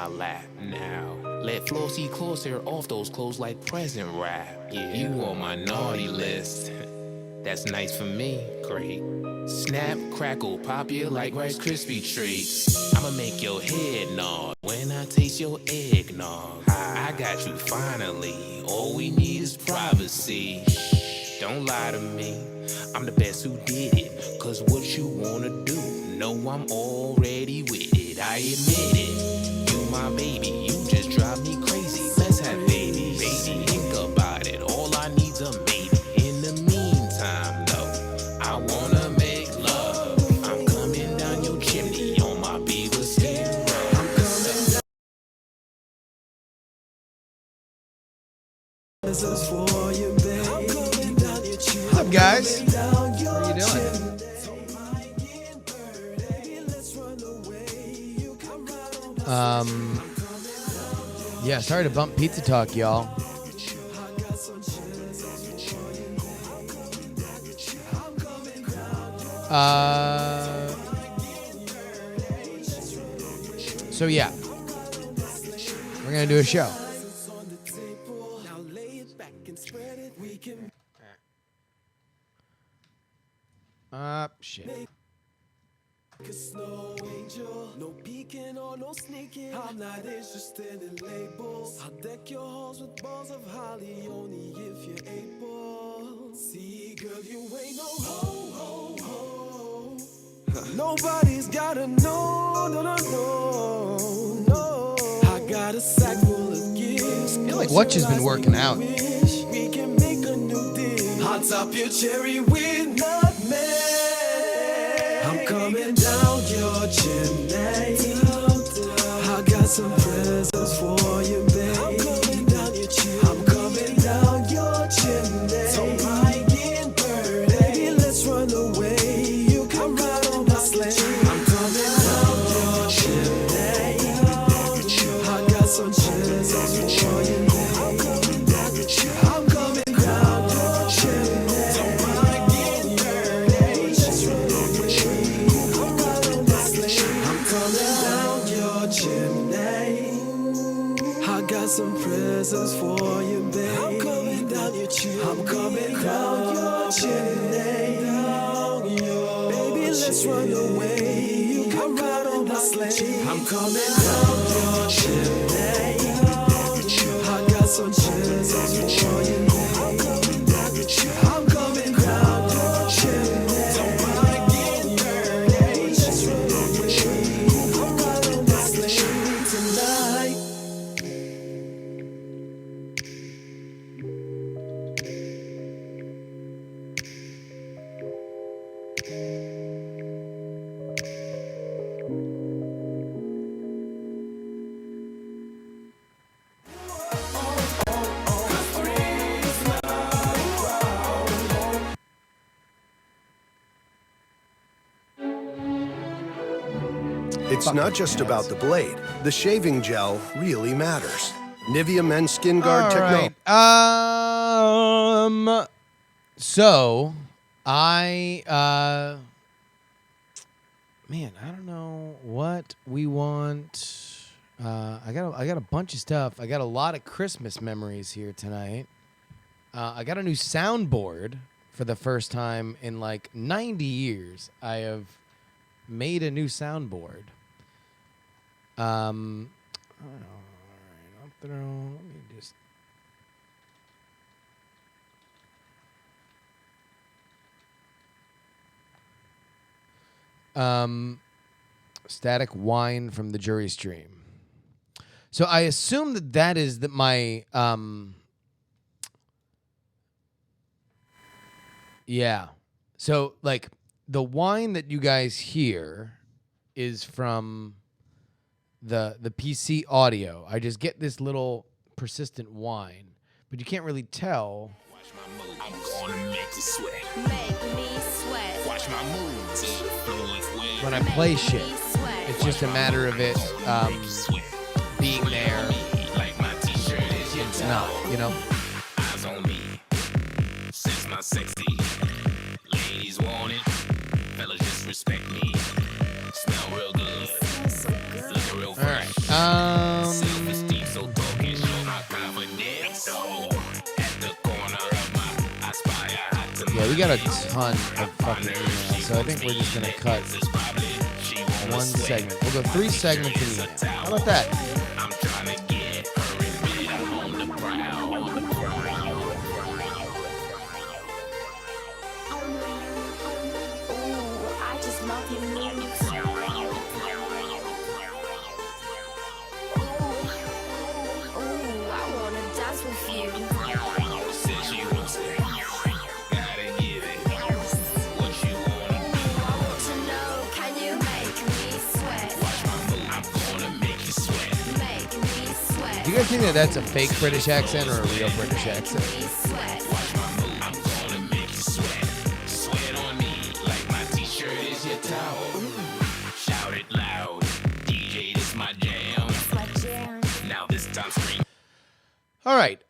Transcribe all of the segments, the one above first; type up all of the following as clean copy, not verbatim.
my lap now. Let Flossie closer off those clothes like present wrap. Yeah, you on my naughty list. That's nice for me, great. Snap, crackle, pop you like Rice Krispie treats. I'ma make your head nod when I taste your eggnog. I got you finally, all we need is privacy. Shh, don't lie to me, I'm the best who did it. Cause what you wanna do, know I'm already with it. I admit it, you my baby, you just drive me crazy. Let's have babies, baby, think about it, all I need's a maybe. In the meantime though, I wanna make love. I'm coming down your chimney on my beaver skin rug. I'm coming down. This is for you, babe. I'm coming down your chimney. What's up, guys? How are you doing? Yeah, sorry to bump pizza talk, y'all. So yeah, we're gonna do a show. Shit. No angel, no peeking or no sneaking. I'm not interested in labels. I'll deck your halls with balls of holly only if you're able. See, girl, you ain't no ho, ho, ho. Nobody's gotta know, no. I got a sack full of gifts. I feel like Watch has been working out. We can make a new deal. Hot top your cherry with nutmeg. I'm coming down your chimney. I got some presents for you, babe. I'm coming down your chimney. I'm coming down your chimney. Don't mind getting burned, baby. Let's run away. You can ride on my sleigh. I'm coming down your chimney. I got some presents for you, babe. I'm coming down your chimney. I'm coming down your chimney. Don't mind getting burned, baby. Let's run away. I got some presents for you, babe. I'm coming down your chimney. I'm coming down your chimney. Baby, let's run away. You can ride on my sleigh. I'm coming down your chimney. I got some presents for you, babe. I'm coming down your chimney. I'm coming down your chimney. Don't mind getting burned, baby. Let's run away. I'm ride on my sleigh tonight. It's not just about the blade. The shaving gel really matters. Nivea Men's Skin Guard Technology. So I don't know what we want. I got a bunch of stuff. I got a lot of Christmas memories here tonight. I got a new soundboard for the first time in like 90 years. I have made a new soundboard. I don't know. All right, let me just. Static Wine from the Jury Stream. So I assume that is my yeah. So like the wine that you guys hear is from the PC audio. I just get this little persistent whine, but you can't really tell. Watch my moves. I'm gonna make you sweat. Make me sweat. Watch my moves. When I play shit, it's just a matter of it being there. Like my t-shirt is your It's not, you know. Eyes on me. Sense my sexy. Ladies want it. Fellas just respect me. Smell real good. Look real fresh. All right. we got a ton of fucking emails, so I think we're just gonna cut one segment. We'll go 3 segments in email. How about that? I'm trying to get her in bed. I'm on the prowl. Ooh, I just love your moves. Ooh, I wanna dance with you. Says she wants it. Gotta give it. What you wanna do? I want to know, can you make me sweat? I'm gonna make you sweat. Make me sweat. Do you guys think that that's a fake British accent or a real British accent? Make me sweat. I'm gonna make you sweat. Sweat on me like my t-shirt is your towel. Shout it loud. DJ, this my jam. My jam. Now this time scream. All right.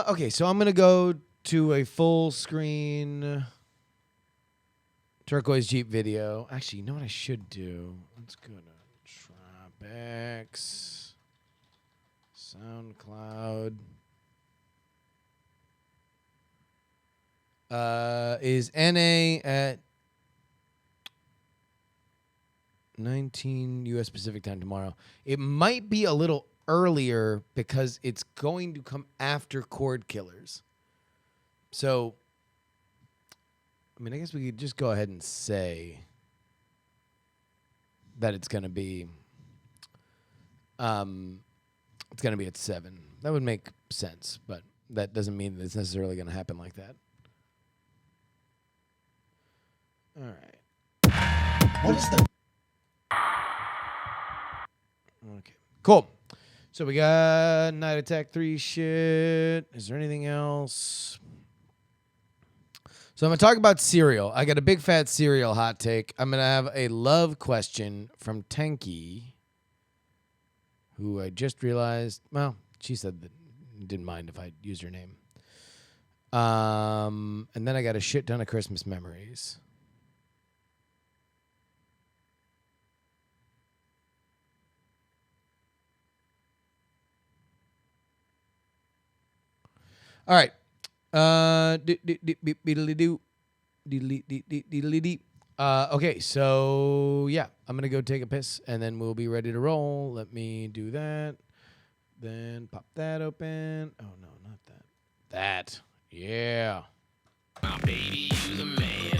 Okay, so I'm going to go to a full screen Turquoise Jeep video. Actually, you know what I should do? Let's go to Tribex, SoundCloud. Is NA at 19 U.S. Pacific time tomorrow. It might be a little earlier because it's going to come after Chord Killers. So, I mean, I guess we could just go ahead and say that it's going to be at 7. That would make sense, but that doesn't mean that it's necessarily going to happen like that. All right. What is the Okay. Cool. So we got Night Attack 3 shit. Is there anything else? So I'm going to talk about cereal. I got a big fat cereal hot take. I'm going to have a love question from Tanky, who I just realized, well, she said that didn't mind if I used her name. And then I got a shit ton of Christmas memories. All right. Okay, so yeah, I'm gonna go take a piss and then we'll be ready to roll. Let me do that. Then pop that open. Oh no, not that. That. Yeah. My baby, you the man.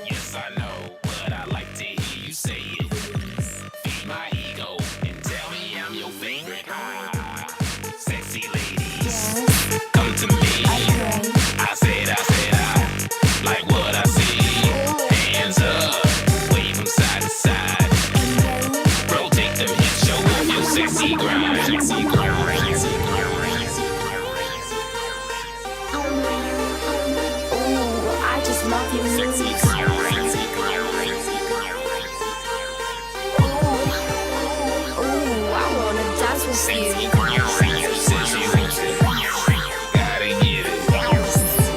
Yes, I know, but I like to hear you say it. Feed my ego and tell me I'm your favorite. Ah, sexy ladies, come to me. I said I like what I see. Hands up, wave them side to side. Rotate them hips, show off your sexy grind. Sexy grind. Love your moves. Ooh, I wanna dance with you. Gotta get it.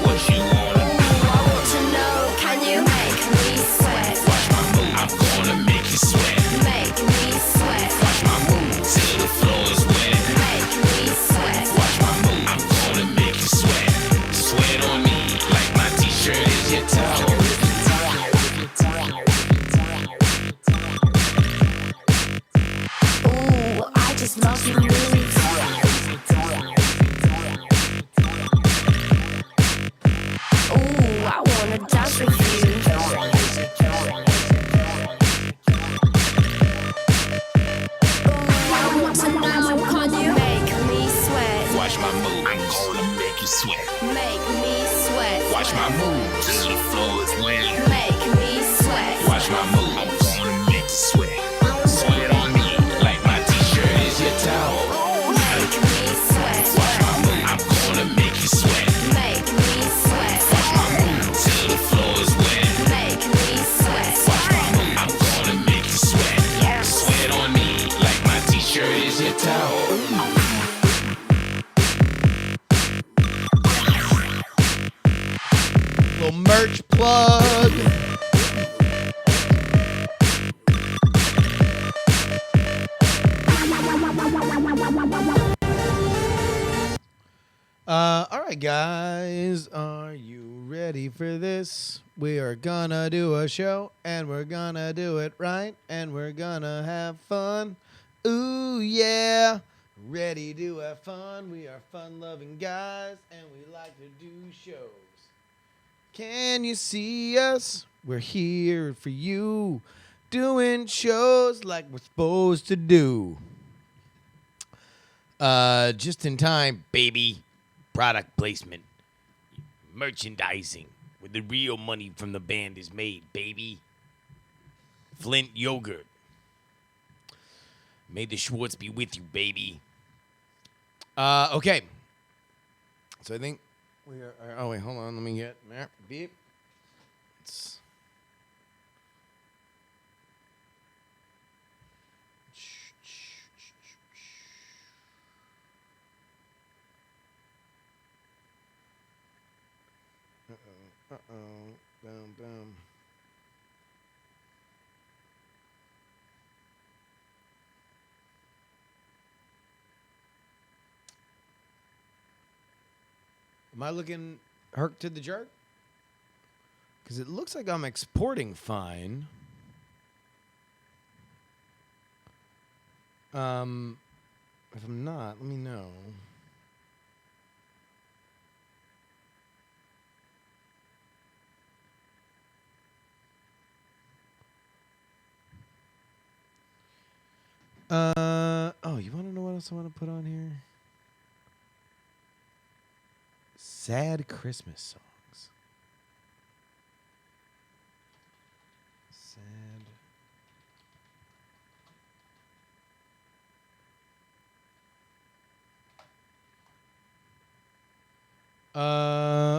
What you wanna do? I want to know, can you make me sweat? Watch my move. I'm gonna make you sweat. Make me sweat. Watch my move till the floor is wet. Make me sweat. Watch my move. I'm gonna make you sweat. Sweat on me like my t-shirt is your towel. Ooh, I just love your moves. Ooh, I wanna dance with you. Ooh, I want to know, can you make me sweat? Watch my move. I'm gonna make you sweat. Make me sweat. Watch my move till the floor is wet. Make me sweat. Watch my move. I'm gonna make you sweat. Sweat on me like my t-shirt is your towel. Ooh, make me sweat. Watch my move. I'm gonna make you sweat. Make me sweat. Watch my move till the floor is wet. Make me sweat. Watch my move. I'm gonna make you sweat. Sweat on me like my t-shirt is your towel. Little merch plug. All right, guys. Are you ready? ready for this? We are gonna do a show, and we're gonna do it right, and we're gonna have fun. Ooh, yeah. Ready to have fun. We are fun-loving guys, and we like to do shows. Can you see us? We're here for you, doing shows like we're supposed to do. Just in time, baby. Product placement. Merchandising. Where the real money from the band is made, baby. Flint Yogurt. May the Schwartz be with you, baby. Okay. So I think we are. Oh, wait, hold on. Let me get there. Beep. It's. Uh-oh. Boom, boom. Am I looking herk to the jerk? Because it looks like I'm exporting fine. If I'm not, let me know. Oh, you want to know what else I want to put on here? Sad Christmas songs. Sad.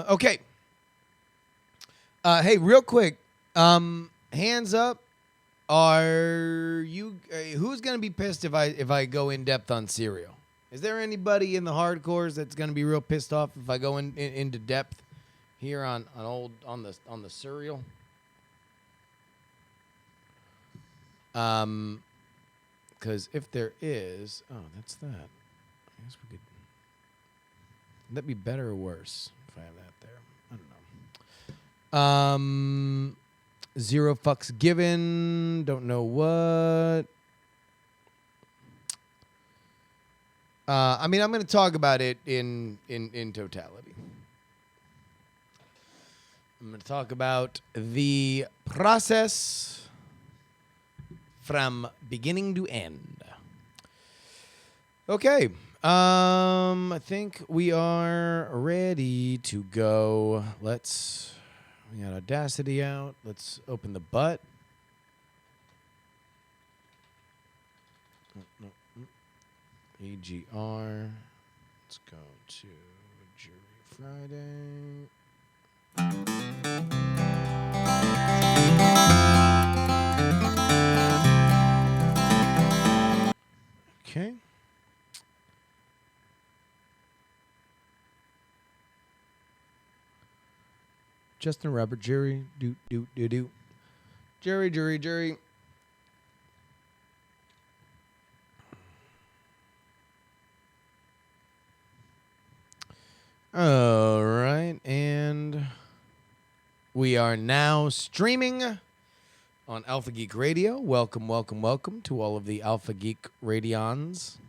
Okay. Hey, real quick. Hands up. Are you? Who's gonna be pissed if I go in depth on Serial? Is there anybody in the hardcores that's gonna be real pissed off if I go into depth here on the Serial? Because if there is, oh, that's that. I guess we could. Would that be better or worse if I have that there? I don't know. Zero fucks given. Don't know what. I mean, I'm going to talk about it in totality. I'm going to talk about the process from beginning to end. Okay. I think we are ready to go. We got Audacity out. Let's open the butt. AGR. Let's go to Jury Friday. Okay. Justin Robert, Jerry, do. Jerry. All right, and we are now streaming on Alpha Geek Radio. Welcome to all of the Alpha Geek Radions.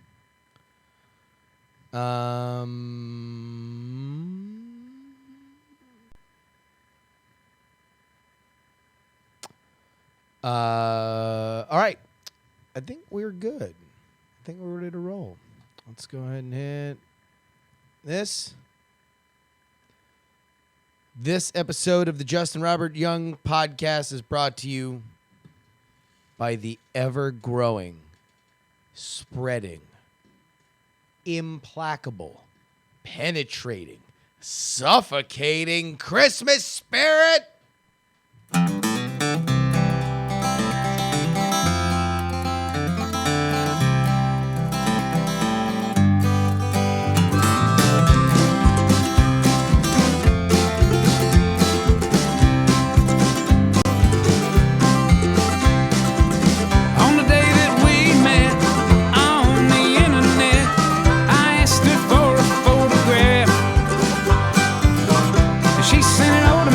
All right. I think we're good. I think we're ready to roll. Let's go ahead and hit this. This episode of the Justin Robert Young podcast is brought to you by the ever-growing, spreading, implacable, penetrating, suffocating Christmas spirit. She sent it over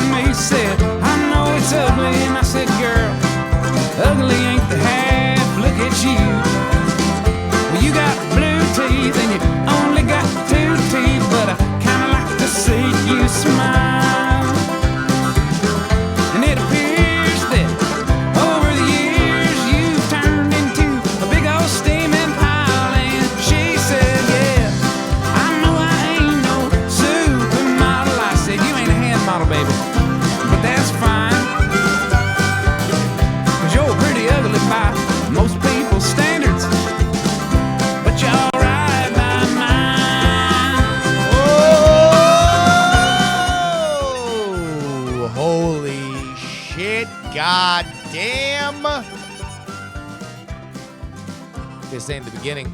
shit. God damn. This ain't the beginning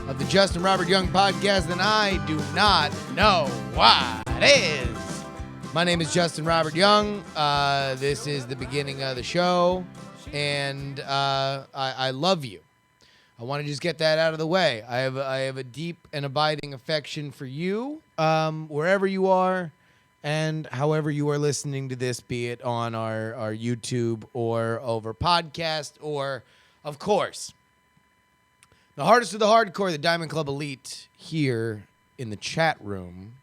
of the Justin Robert Young podcast, then I do not know what is. My name is Justin Robert Young. This is the beginning of the show, and I love you. I want to just get that out of the way. I have a deep and abiding affection for you, wherever you are, and however you are listening to this, be it on our YouTube or over podcast, or, of course, the hardest of the hardcore, the Diamond Club Elite, here in the chat room.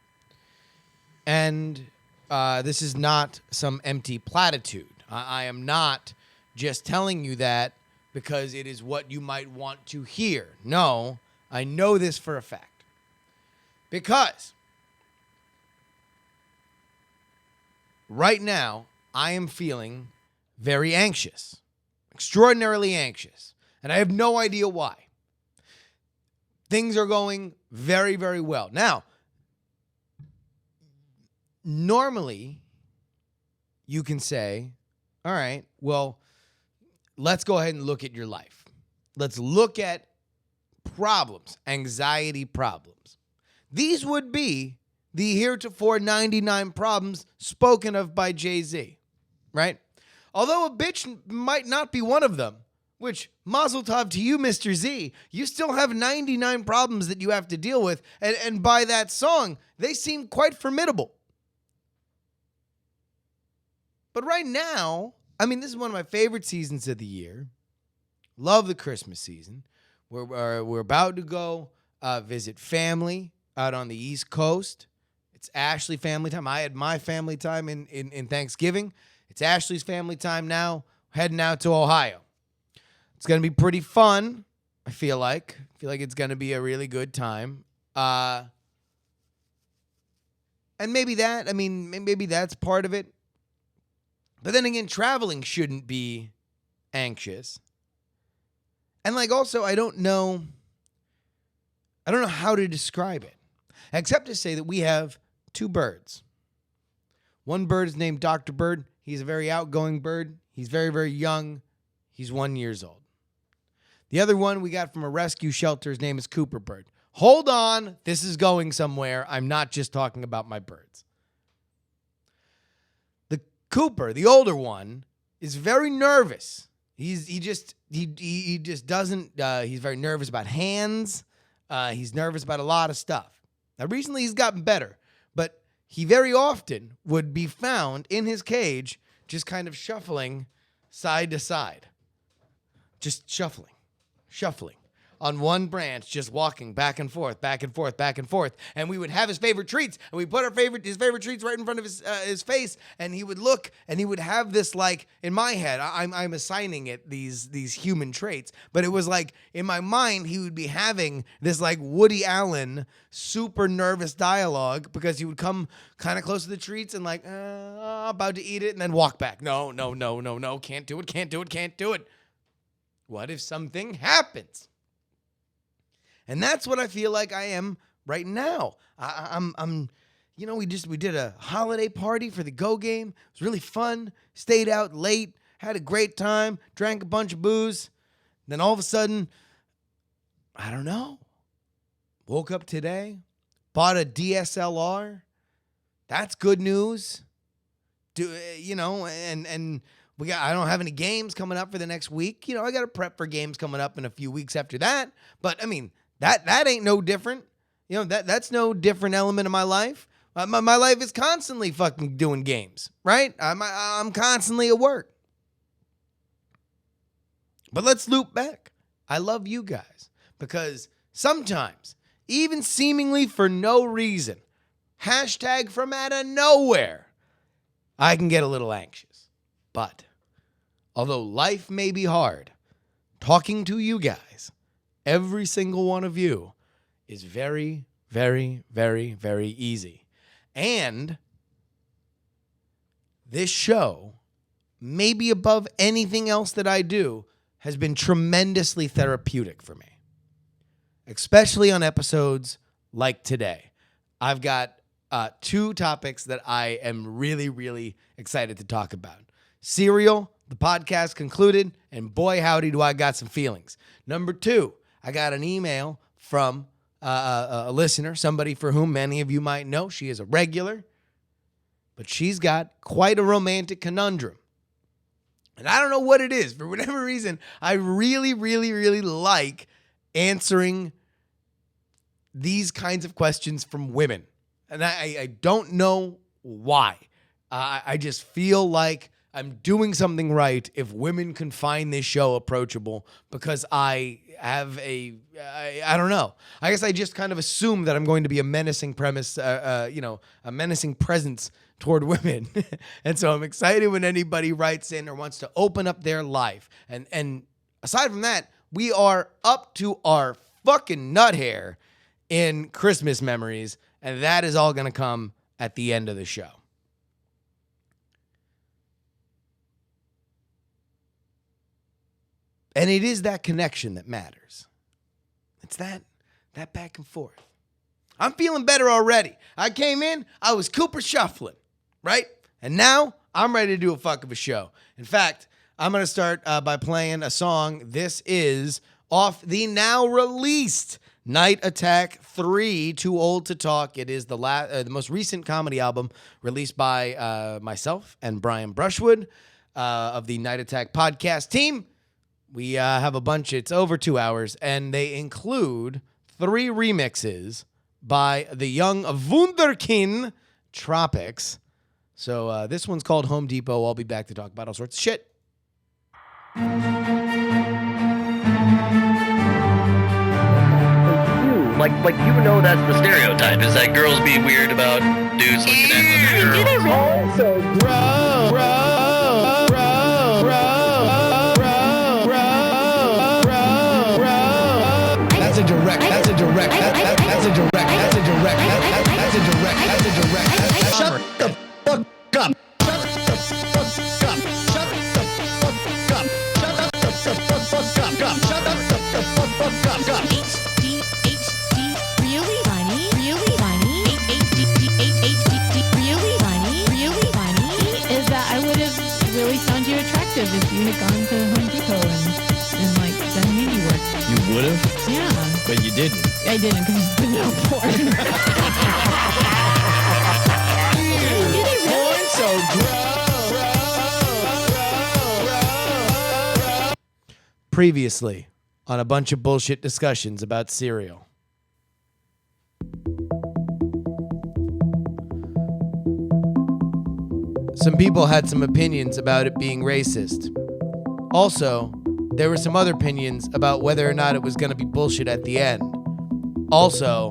And this is not some empty platitude. I am not just telling you that because it is what you might want to hear. No, I know this for a fact. Because right now, I am feeling very anxious, extraordinarily anxious, and I have no idea why. Things are going very, very well. Now, normally, you can say, all right, well, let's go ahead and look at your life. Let's look at problems, anxiety problems. These would be the heretofore 99 problems spoken of by Jay-Z, right? Although a bitch might not be one of them, which, mazel tov to you, Mr. Z, you still have 99 problems that you have to deal with, and by that song, they seem quite formidable. But right now, I mean, this is one of my favorite seasons of the year. Love the Christmas season. We're about to go visit family out on the East Coast. It's Ashley family time. I had my family time in Thanksgiving. It's Ashley's family time now, heading out to Ohio. It's going to be pretty fun, I feel like. I feel like it's going to be a really good time. And maybe that's part of it. But then again, traveling shouldn't be anxious. And also, I don't know how to describe it, except to say that we have two birds. One bird is named Dr. Bird. He's a very outgoing bird. He's very, very young. He's 1 year old. The other one we got from a rescue shelter, his name is Cooper Bird. Hold on, this is going somewhere. I'm not just talking about my birds. The Cooper, the older one, is very nervous. He's very nervous about hands. He's nervous about a lot of stuff. Now, recently he's gotten better, but he very often would be found in his cage just kind of shuffling side to side. Just shuffling on one branch, just walking back and forth, back and forth, back and forth. And we would have his favorite treats, and we put his favorite treats right in front of his face, and he would look, and he would have this, in my head, I'm assigning it these human traits, but it was in my mind, he would be having this Woody Allen super nervous dialogue, because he would come kind of close to the treats and about to eat it, and then walk back. No, can't do it. What if something happens? And that's what I feel like I am right now. I'm we did a holiday party for the Go game. It was really fun. Stayed out late, had a great time, drank a bunch of booze. Then all of a sudden, I don't know. Woke up today, bought a DSLR. That's good news. And I don't have any games coming up for the next week. I got to prep for games coming up in a few weeks after that. But I mean, that ain't no different. That's no different element of my life. My life is constantly fucking doing games, right? I'm constantly at work. But let's loop back. I love you guys because sometimes, even seemingly for no reason, hashtag from out of nowhere, I can get a little anxious. But although life may be hard, talking to you guys, every single one of you, is very, very, very, very easy. And this show, maybe above anything else that I do, has been tremendously therapeutic for me. Especially on episodes like today. I've got two topics that I am really, really excited to talk about. Serial, the podcast concluded, and boy, howdy, do I got some feelings. Number 2, I got an email from a listener, somebody for whom many of you might know. She is a regular, but she's got quite a romantic conundrum. And I don't know what it is. For whatever reason, I really, really, really like answering these kinds of questions from women. And I don't know why. I just feel like I'm doing something right if women can find this show approachable, because I have I don't know. I guess I just kind of assume that I'm going to be a menacing a menacing presence toward women. And so I'm excited when anybody writes in or wants to open up their life. And aside from that, we are up to our fucking nut hair in Christmas memories, and that is all going to come at the end of the show. And it is that connection that matters. It's that back and forth. I'm feeling better already. I came in, I was Cooper shuffling, right? And now I'm ready to do a fuck of a show. In fact, I'm going to start by playing a song. This is off the now released Night Attack 3, Too Old to Talk. It is the most recent comedy album released by myself and Brian Brushwood of the Night Attack podcast team. We have a bunch. It's over 2 hours, and they include 3 remixes by the young Wunderkind Tropics. So this one's called Home Depot. I'll be back to talk about all sorts of shit. Like you know that's the stereotype, is that girls be weird about dudes looking at other girls. That's a direct. Shut the fuck up. Really funny. Is that I would have really found you attractive if you had gone to Home Depot and like done handiwork. You would have, Yeah. but you didn't. I didn't, because you didn't know porn. Previously on a bunch of bullshit discussions about cereal. Some people had some opinions about it being racist. Also, there were some other opinions about whether or not it was going to be bullshit at the end. Also,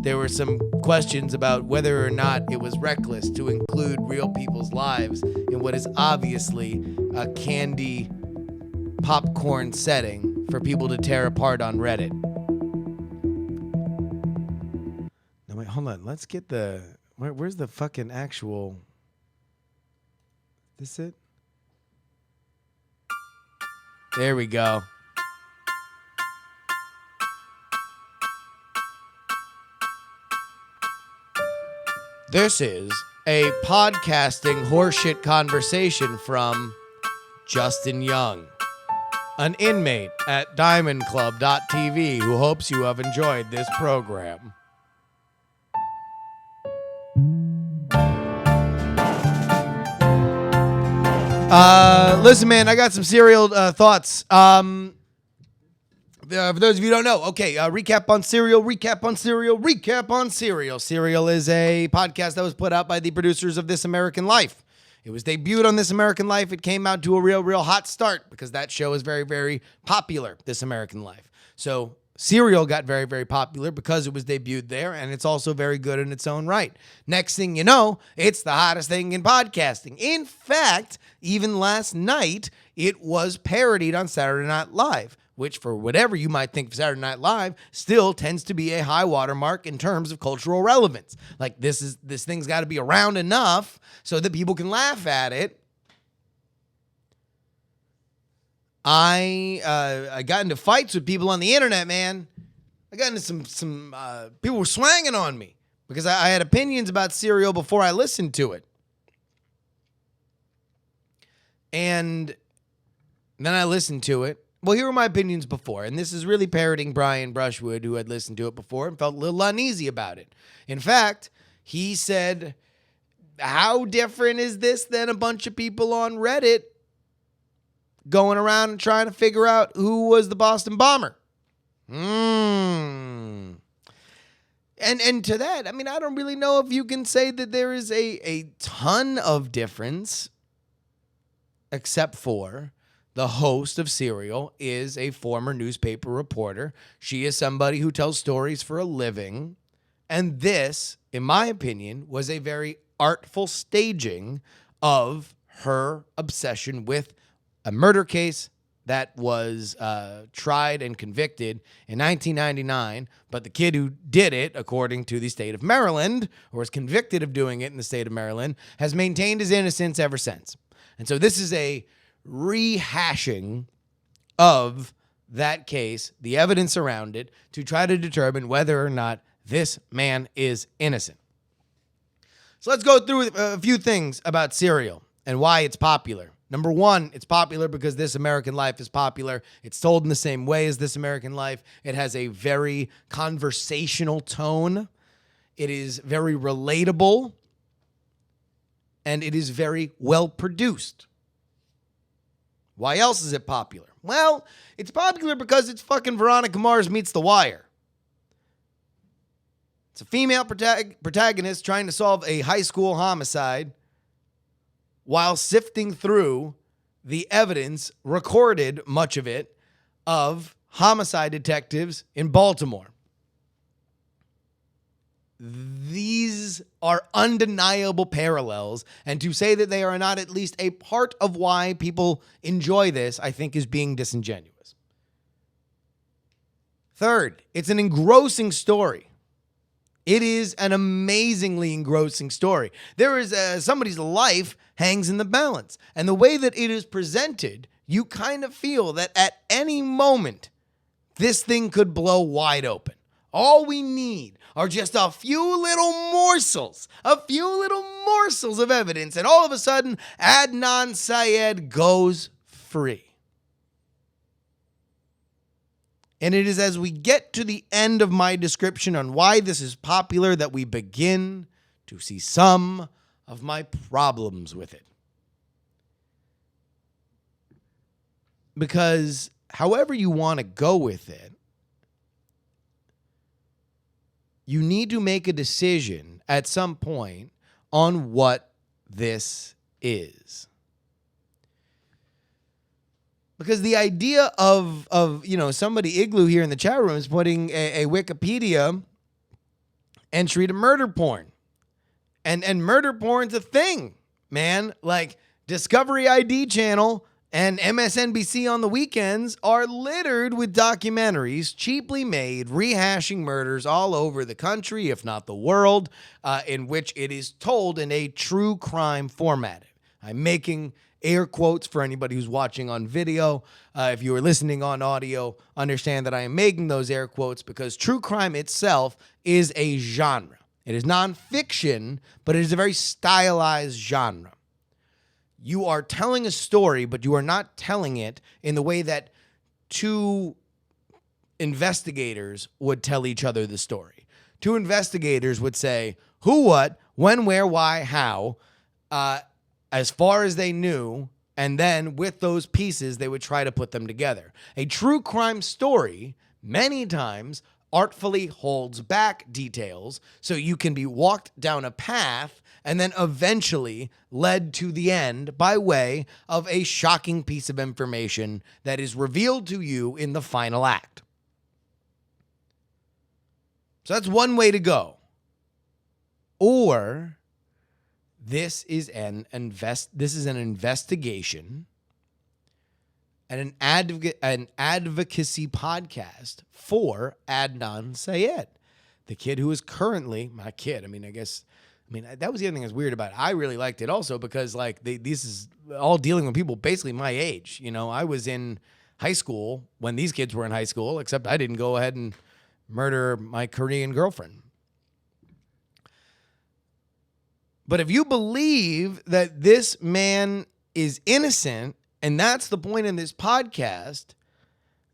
there were some questions about whether or not it was reckless to include real people's lives in what is obviously a candy popcorn setting for people to tear apart on Reddit. No, wait, hold on. Let's get the... Where's the fucking actual... This it? There we go. This is a podcasting horseshit conversation from Justin Young, an inmate at DiamondClub.tv who hopes you have enjoyed this program. Listen, man, I got some serial thoughts. For those of you who don't know, okay, recap on Serial. Serial is a podcast that was put out by the producers of This American Life. It was debuted on This American Life. It came out to a real hot start because that show is very, very popular, This American Life. So Serial got very, very popular because it was debuted there, and it's also very good in its own right. Next thing you know, it's the hottest thing in podcasting. In fact, even last night, it was parodied on Saturday Night Live, which, for whatever you might think of Saturday Night Live, still tends to be a high watermark in terms of cultural relevance. Like, this thing's got to be around enough so that people can laugh at it. I got into fights with people on the internet, man. I got into some people were swanging on me because I had opinions about Serial before I listened to it. And then I listened to it. Well, here were my opinions before, and this is really parroting Brian Brushwood, who had listened to it before and felt a little uneasy about it. In fact, he said, how different is this than a bunch of people on Reddit going around and trying to figure out who was the Boston bomber? And to that, I mean, I don't really know if you can say that there is a ton of difference, except for the host of Serial is a former newspaper reporter. She is somebody who tells stories for a living. And this, in my opinion, was a very artful staging of her obsession with a murder case that was tried and convicted in 1999. But the kid who did it, according to the state of Maryland, or was convicted of doing it in the state of Maryland, has maintained his innocence ever since. And so this is a rehashing of that case, the evidence around it, to try to determine whether or not this man is innocent. So let's go through a few things about Serial and why it's popular. Number one, it's popular because This American Life is popular. It's told in the same way as This American Life. It has a very conversational tone. It is very relatable. And it is very well produced. Why else is it popular? Well, it's popular because it's fucking Veronica Mars meets The Wire. It's a female protagonist trying to solve a high school homicide while sifting through the evidence, recorded, much of it, of homicide detectives in Baltimore. These are undeniable parallels, and to say that they are not at least a part of why people enjoy this, I think, is being disingenuous. Third, it's an engrossing story. It is an amazingly engrossing story. There is somebody's life hangs in the balance, and the way that it is presented, you kind of feel that at any moment, this thing could blow wide open. All we need are just a few little morsels of evidence, and all of a sudden, Adnan Syed goes free. And it is as we get to the end of my description on why this is popular that we begin to see some of my problems with it. Because however you want to go with it, you need to make a decision at some point on what this is. Because the idea of somebody, Igloo here in the chat room, is putting a Wikipedia entry to murder porn. And murder porn's a thing, man. Like Discovery ID channel and MSNBC on the weekends are littered with documentaries, cheaply made, rehashing murders all over the country, if not the world, in which it is told in a true crime format. I'm making air quotes for anybody who's watching on video. If you are listening on audio, understand that I am making those air quotes because true crime itself is a genre. It is nonfiction, but it is a very stylized genre. You are telling a story, but you are not telling it in the way that two investigators would tell each other the story. Two investigators would say who, what, when, where, why, how, as far as they knew, and then with those pieces, they would try to put them together. A true crime story, many times, artfully holds back details so you can be walked down a path and then eventually led to the end by way of a shocking piece of information that is revealed to you in the final act. So that's one way to go. Or this is an investigation and an advocacy podcast for Adnan Syed, the kid who is currently, not kid, that was the other thing that's weird about it. I really liked it also because this is all dealing with people basically my age. You know, I was in high school when these kids were in high school, except I didn't go ahead and murder my Korean girlfriend. But if you believe that this man is innocent, and that's the point in this podcast,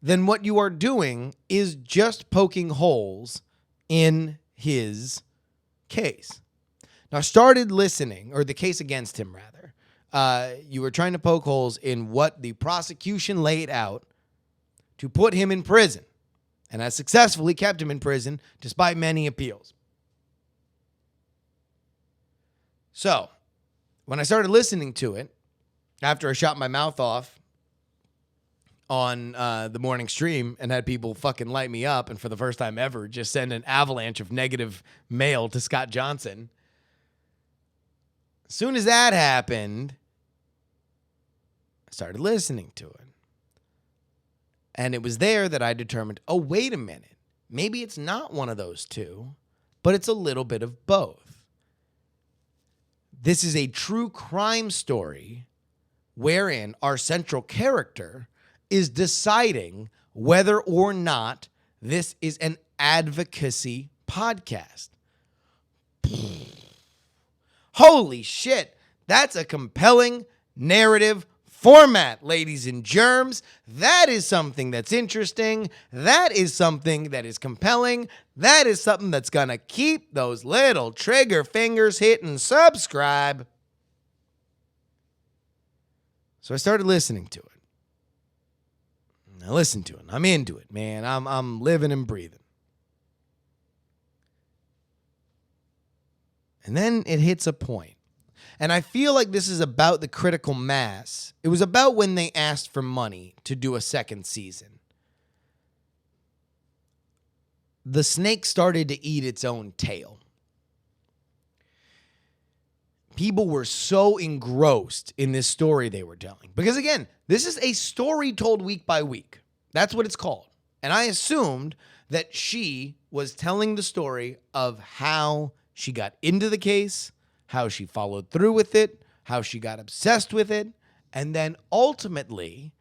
then what you are doing is just poking holes in his case. Now, I started listening, or the case against him, rather. You were trying to poke holes in what the prosecution laid out to put him in prison. And I successfully kept him in prison despite many appeals. So, when I started listening to it, after I shot my mouth off on the morning stream and had people fucking light me up, and for the first time ever, just send an avalanche of negative mail to Scott Johnson. As soon as that happened, I started listening to it. And it was there that I determined, oh, wait a minute. Maybe it's not one of those two, but it's a little bit of both. This is a true crime story wherein our central character is deciding whether or not this is an advocacy podcast. Holy shit. That's a compelling narrative format, ladies and germs. That is something that's interesting. That is something that is compelling. That is something that's going to keep those little trigger fingers hitting subscribe. So I started listening to it. I listened to it. I'm into it, man. I'm living and breathing. And then it hits a point. And I feel like this is about the critical mass. It was about when they asked for money to do a second season. The snake started to eat its own tail. People were so engrossed in this story they were telling. Because again, this is a story told week by week. That's what it's called. And I assumed that she was telling the story of how she got into the case, how she followed through with it, how she got obsessed with it, and then ultimately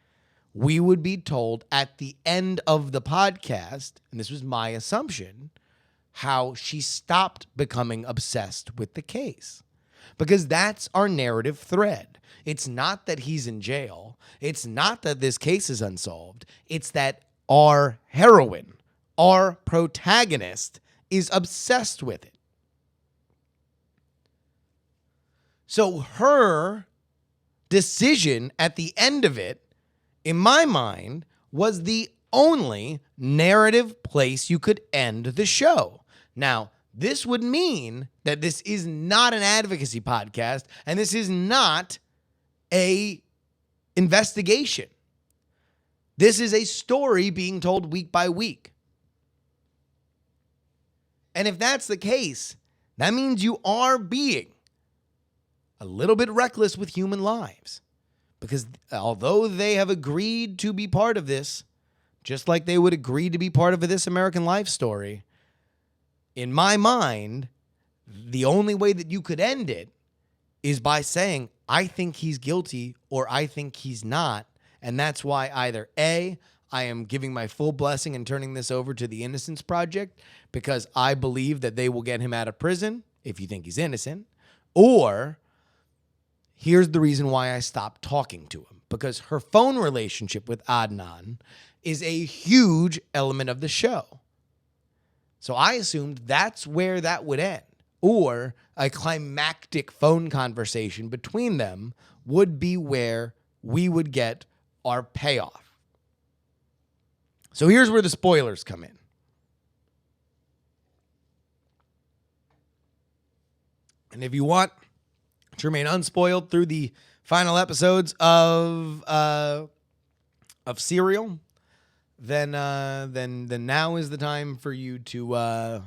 we would be told at the end of the podcast, and this was my assumption, how she stopped becoming obsessed with the case. Because that's our narrative thread. It's not that he's in jail. It's not that this case is unsolved. It's that our heroine, our protagonist, is obsessed with it. So her decision at the end of it, in my mind, was the only narrative place you could end the show. Now, this would mean that this is not an advocacy podcast, and this is not a investigation. This is a story being told week by week. And if that's the case, that means you are being a little bit reckless with human lives. Because although they have agreed to be part of this, just like they would agree to be part of This American Life story, in my mind, the only way that you could end it is by saying, I think he's guilty or I think he's not. And that's why either A, I am giving my full blessing and turning this over to the Innocence Project because I believe that they will get him out of prison if you think he's innocent, or here's the reason why I stopped talking to him, because her phone relationship with Adnan is a huge element of the show. So I assumed that's where that would end, or a climactic phone conversation between them would be where we would get our payoff. So here's where the spoilers come in. And if you want to remain unspoiled through the final episodes of Serial, then now is the time for you to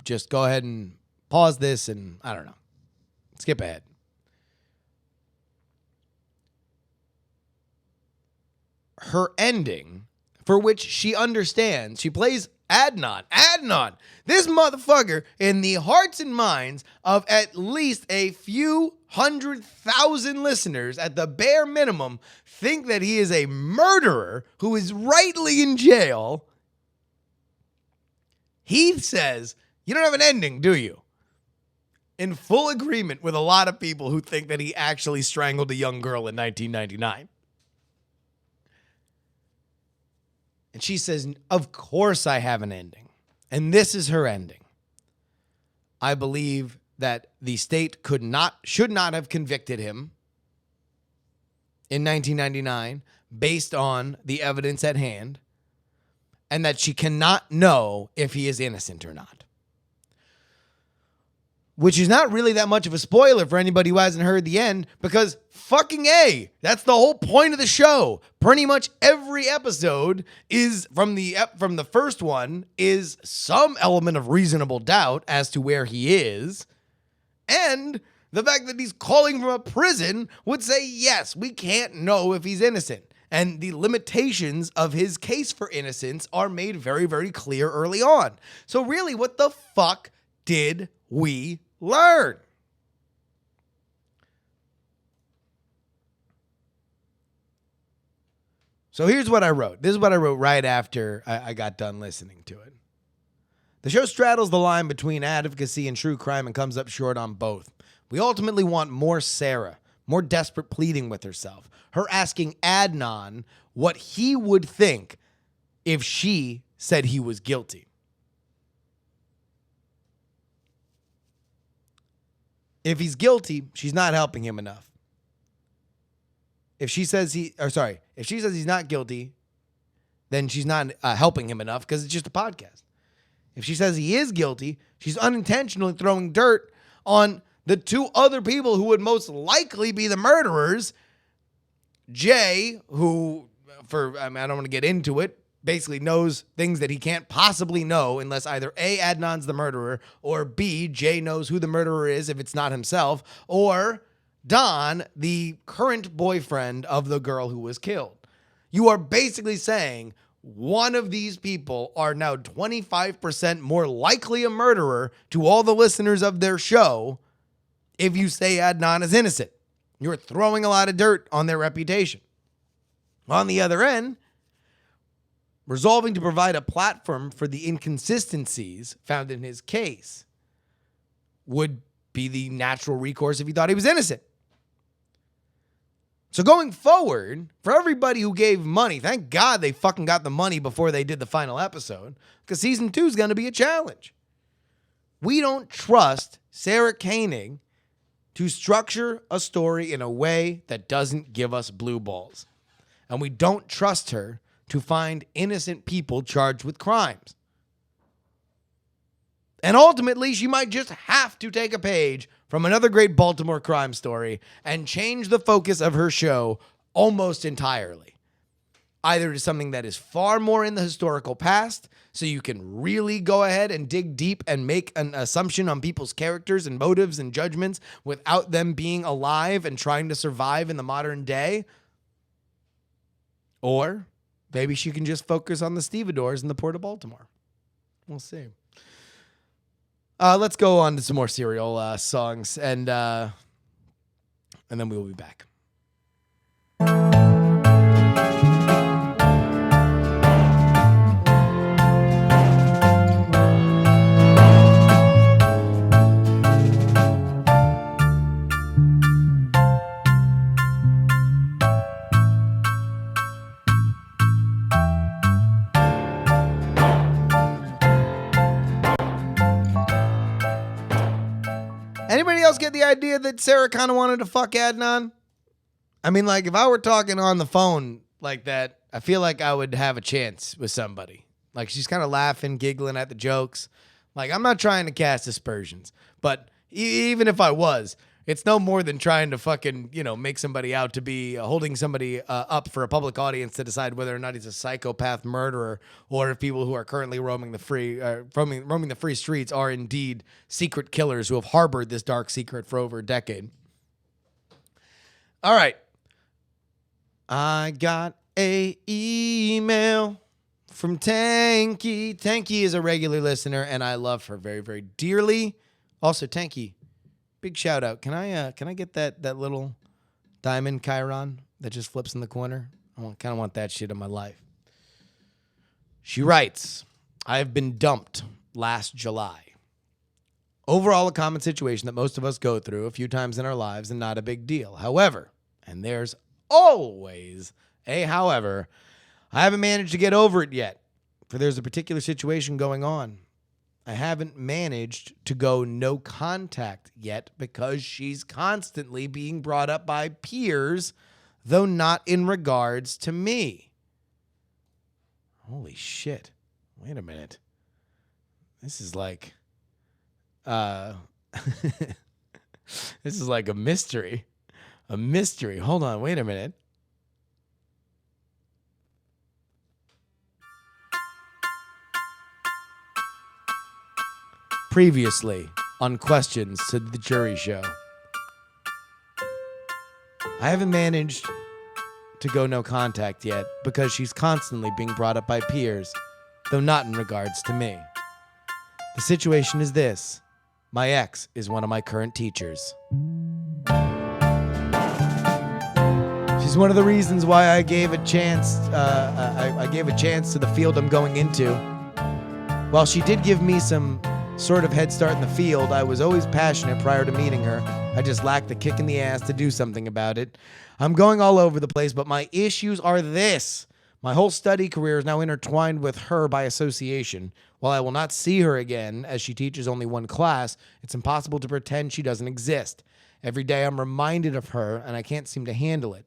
just go ahead and pause this and, I don't know, skip ahead. Her ending, for which she understands, she plays Adnan, this motherfucker, in the hearts and minds of at least a few 100,000 listeners at the bare minimum, think that he is a murderer who is rightly in jail. He says, you don't have an ending, do you? in full agreement with a lot of people who think that he actually strangled a young girl in 1999. And she says, of course I have an ending. And this is her ending. I believe that the state should not have convicted him in 1999 based on the evidence at hand, and that she cannot know if he is innocent or not. Which is not really that much of a spoiler for anybody who hasn't heard the end, because fucking A, that's the whole point of the show. Pretty much every episode is from the first one is some element of reasonable doubt as to where he is. And the fact that he's calling from a prison would say, yes, we can't know if he's innocent. And the limitations of his case for innocence are made very, very clear early on. So really, what the fuck did we learn? So here's what I wrote. This is what I wrote right after I got done listening to it. The show straddles the line between advocacy and true crime and comes up short on both. We ultimately want more Sarah, more desperate pleading with herself, her asking Adnan what he would think if she said he was guilty. If he's guilty, she's not helping him enough. If she says he's not guilty, then she's not helping him enough because it's just a podcast. If she says he is guilty, she's unintentionally throwing dirt on the two other people who would most likely be the murderers. Jay, who, I don't want to get into it, basically knows things that he can't possibly know unless either A, Adnan's the murderer, or B, Jay knows who the murderer is if it's not himself, or Don, the current boyfriend of the girl who was killed. You are basically saying one of these people are now 25% more likely a murderer to all the listeners of their show if you say Adnan is innocent. You're throwing a lot of dirt on their reputation. On the other end, resolving to provide a platform for the inconsistencies found in his case would be the natural recourse if he thought he was innocent. So going forward, for everybody who gave money, thank God they fucking got the money before they did the final episode, because season 2 is going to be a challenge. We don't trust Sarah Koenig to structure a story in a way that doesn't give us blue balls. And we don't trust her to find innocent people charged with crimes. And ultimately, she might just have to take a page from another great Baltimore crime story and change the focus of her show almost entirely. Either to something that is far more in the historical past, so you can really go ahead and dig deep and make an assumption on people's characters and motives and judgments without them being alive and trying to survive in the modern day. Or maybe she can just focus on the stevedores in the Port of Baltimore. We'll see. Let's go on to some more Serial songs, and then we will be back. Anybody else get the idea that Sarah kind of wanted to fuck Adnan? I mean, like, if I were talking on the phone like that, I feel like I would have a chance with somebody. Like, she's kind of laughing, giggling at the jokes. Like, I'm not trying to cast aspersions, but even if I was, it's no more than trying to fucking, make somebody out to be holding somebody up for a public audience to decide whether or not he's a psychopath murderer or if people who are currently roaming the free streets are indeed secret killers who have harbored this dark secret for over a decade. All right. I got a email from Tanky. Tanky is a regular listener, and I love her very, very dearly. Also, Tanky, big shout out. Can I get that little diamond Chiron that just flips in the corner? I kind of want that shit in my life. She writes, I have been dumped last July. Overall, a common situation that most of us go through a few times in our lives and not a big deal. However, and there's always a however, I haven't managed to get over it yet, for there's a particular situation going on. I haven't managed to go no contact yet because she's constantly being brought up by peers, though not in regards to me. Holy shit. Wait a minute. This is like... this is like a mystery. A mystery. Hold on, wait a minute. Previously on Questions to the Jury Show. I haven't managed to go no contact yet because she's constantly being brought up by peers, though not in regards to me. The situation is this. My ex is one of my current teachers. She's one of the reasons why I gave a chance. I gave a chance to the field I'm going into. While she did give me some sort of head start in the field, I was always passionate prior to meeting her. I just lacked the kick in the ass to do something about it. I'm going all over the place, but my issues are this. My whole study career is now intertwined with her by association. While I will not see her again, as she teaches only one class, it's impossible to pretend she doesn't exist. Every day I'm reminded of her, and I can't seem to handle it.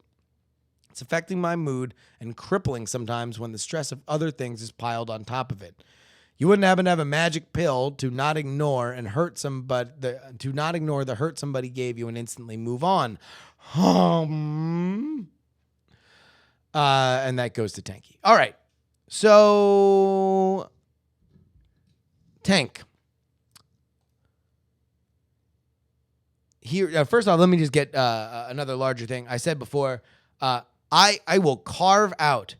It's affecting my mood and crippling sometimes when the stress of other things is piled on top of it. You wouldn't happen to have a magic pill to not ignore and hurt somebody, to not ignore the hurt somebody gave you and instantly move on. And that goes to Tanky. All right. So, Tank. Here, first off, let me just get another larger thing. I said before, I will carve out,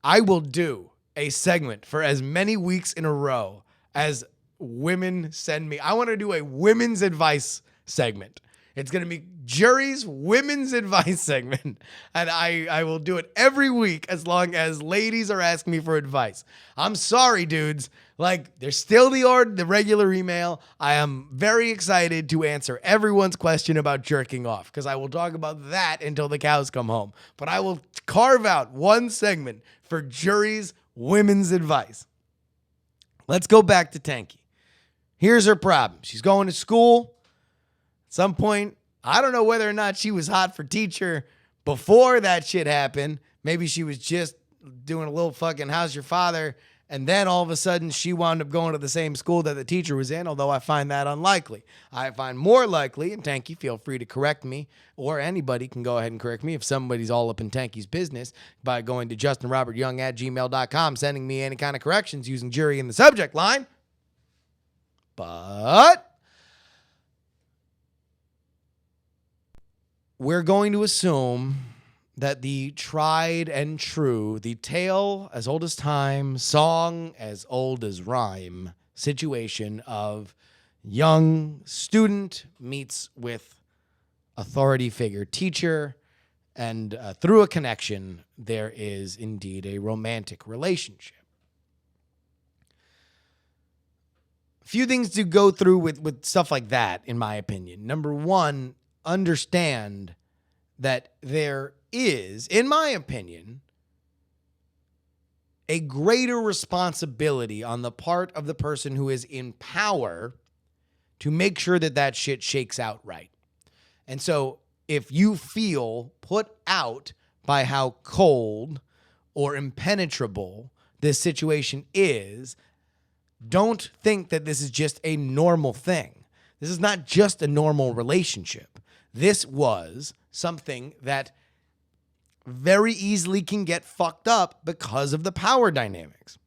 I will do a segment for as many weeks in a row as women send me. I want to do a women's advice segment. It's going to be Jury's women's advice segment. And I will do it every week as long as ladies are asking me for advice. I'm sorry, dudes. Like, there's still the regular email. I am very excited to answer everyone's question about jerking off because I will talk about that until the cows come home. But I will carve out one segment for Jury's women's advice. Let's go back to Tanky. Here's her problem. She's going to school. At some point, I don't know whether or not she was hot for teacher before that shit happened. Maybe she was just doing a little fucking how's your father, and then all of a sudden she wound up going to the same school that the teacher was in, although I find that unlikely. I find more likely, and Tanky, feel free to correct me, or anybody can go ahead and correct me if somebody's all up in Tanky's business by going to justinrobertyoung@gmail.com, sending me any kind of corrections using jury in the subject line. But we're going to assume that the tried and true, the tale as old as time, song as old as rhyme situation of young student meets with authority figure teacher, and through a connection, there is indeed a romantic relationship. A few things to go through with stuff like that, in my opinion. Number one, understand that there is, in my opinion, a greater responsibility on the part of the person who is in power to make sure that that shit shakes out right. And so if you feel put out by how cold or impenetrable this situation is, don't think that this is just a normal thing. This is not just a normal relationship. This was something that very easily can get fucked up because of the power dynamics.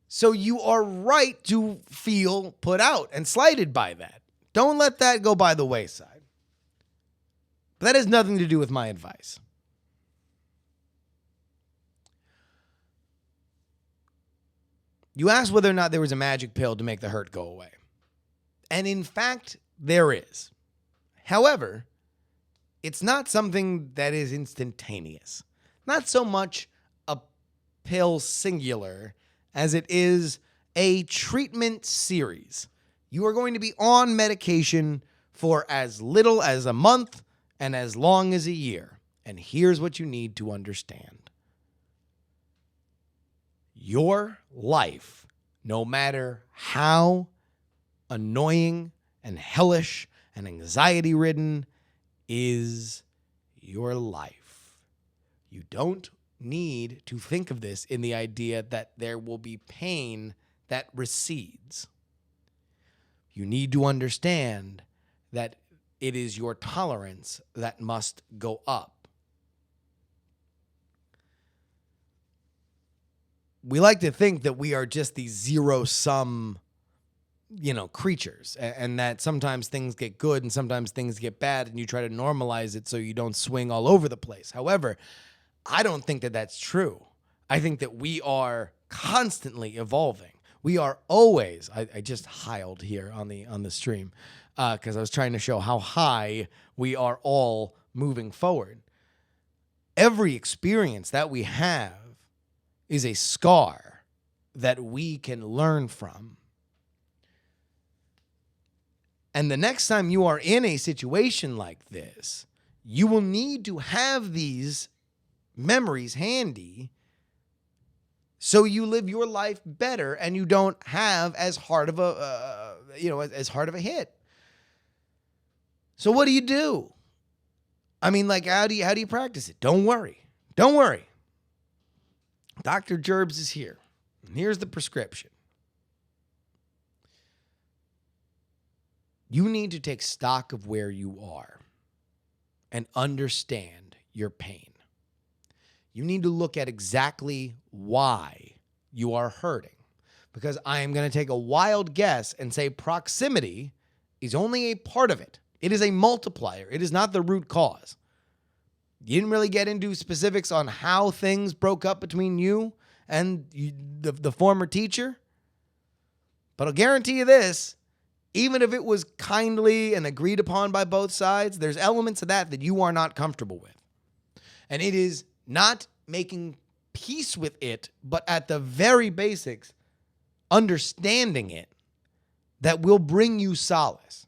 So you are right to feel put out and slighted by that. Don't let that go by the wayside. But that has nothing to do with my advice. You asked whether or not there was a magic pill to make the hurt go away. And in fact, there is. However, it's not something that is instantaneous. Not so much a pill singular as it is a treatment series. You are going to be on medication for as little as a month and as long as a year. And here's what you need to understand. Your life, no matter how annoying and hellish and anxiety-ridden, is your life. You don't need to think of this in the idea that there will be pain that recedes. You need to understand that it is your tolerance that must go up. We like to think that we are just these zero-sum, creatures, and that sometimes things get good and sometimes things get bad, and you try to normalize it so you don't swing all over the place. However, I don't think that that's true. I think that we are constantly evolving. We are always. I just hiled here on the stream because I was trying to show how high we are all moving forward. Every experience that we have is a scar that we can learn from. And the next time you are in a situation like this, you will need to have these memories handy so you live your life better and you don't have as hard of a hit. So what do? I mean, like, how do you practice it? Don't worry. Dr. Gerbs is here. And here's the prescription. You need to take stock of where you are and understand your pain. You need to look at exactly why you are hurting. Because I am going to take a wild guess and say proximity is only a part of it. It is a multiplier. It is not the root cause. You didn't really get into specifics on how things broke up between you and the former teacher. But I'll guarantee you this, even if it was kindly and agreed upon by both sides, there's elements of that you are not comfortable with. And it is not making peace with it, but at the very basics, understanding it, that will bring you solace.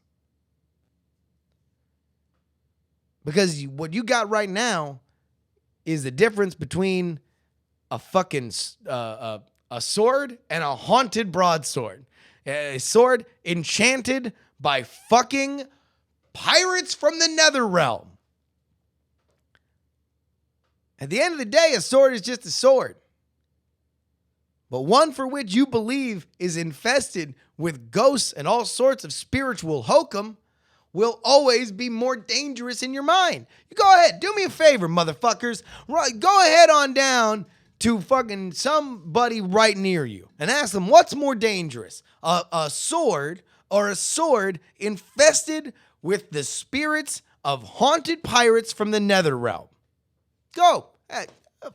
Because what you got right now is the difference between a fucking a sword and a haunted broadsword. A sword enchanted by fucking pirates from the Netherrealm. At the end of the day, a sword is just a sword. But one for which you believe is infested with ghosts and all sorts of spiritual hokum will always be more dangerous in your mind. You go ahead, do me a favor, motherfuckers. Go ahead on down to fucking somebody right near you and ask them what's more dangerous, a sword or a sword infested with the spirits of haunted pirates from the Netherrealm. Go,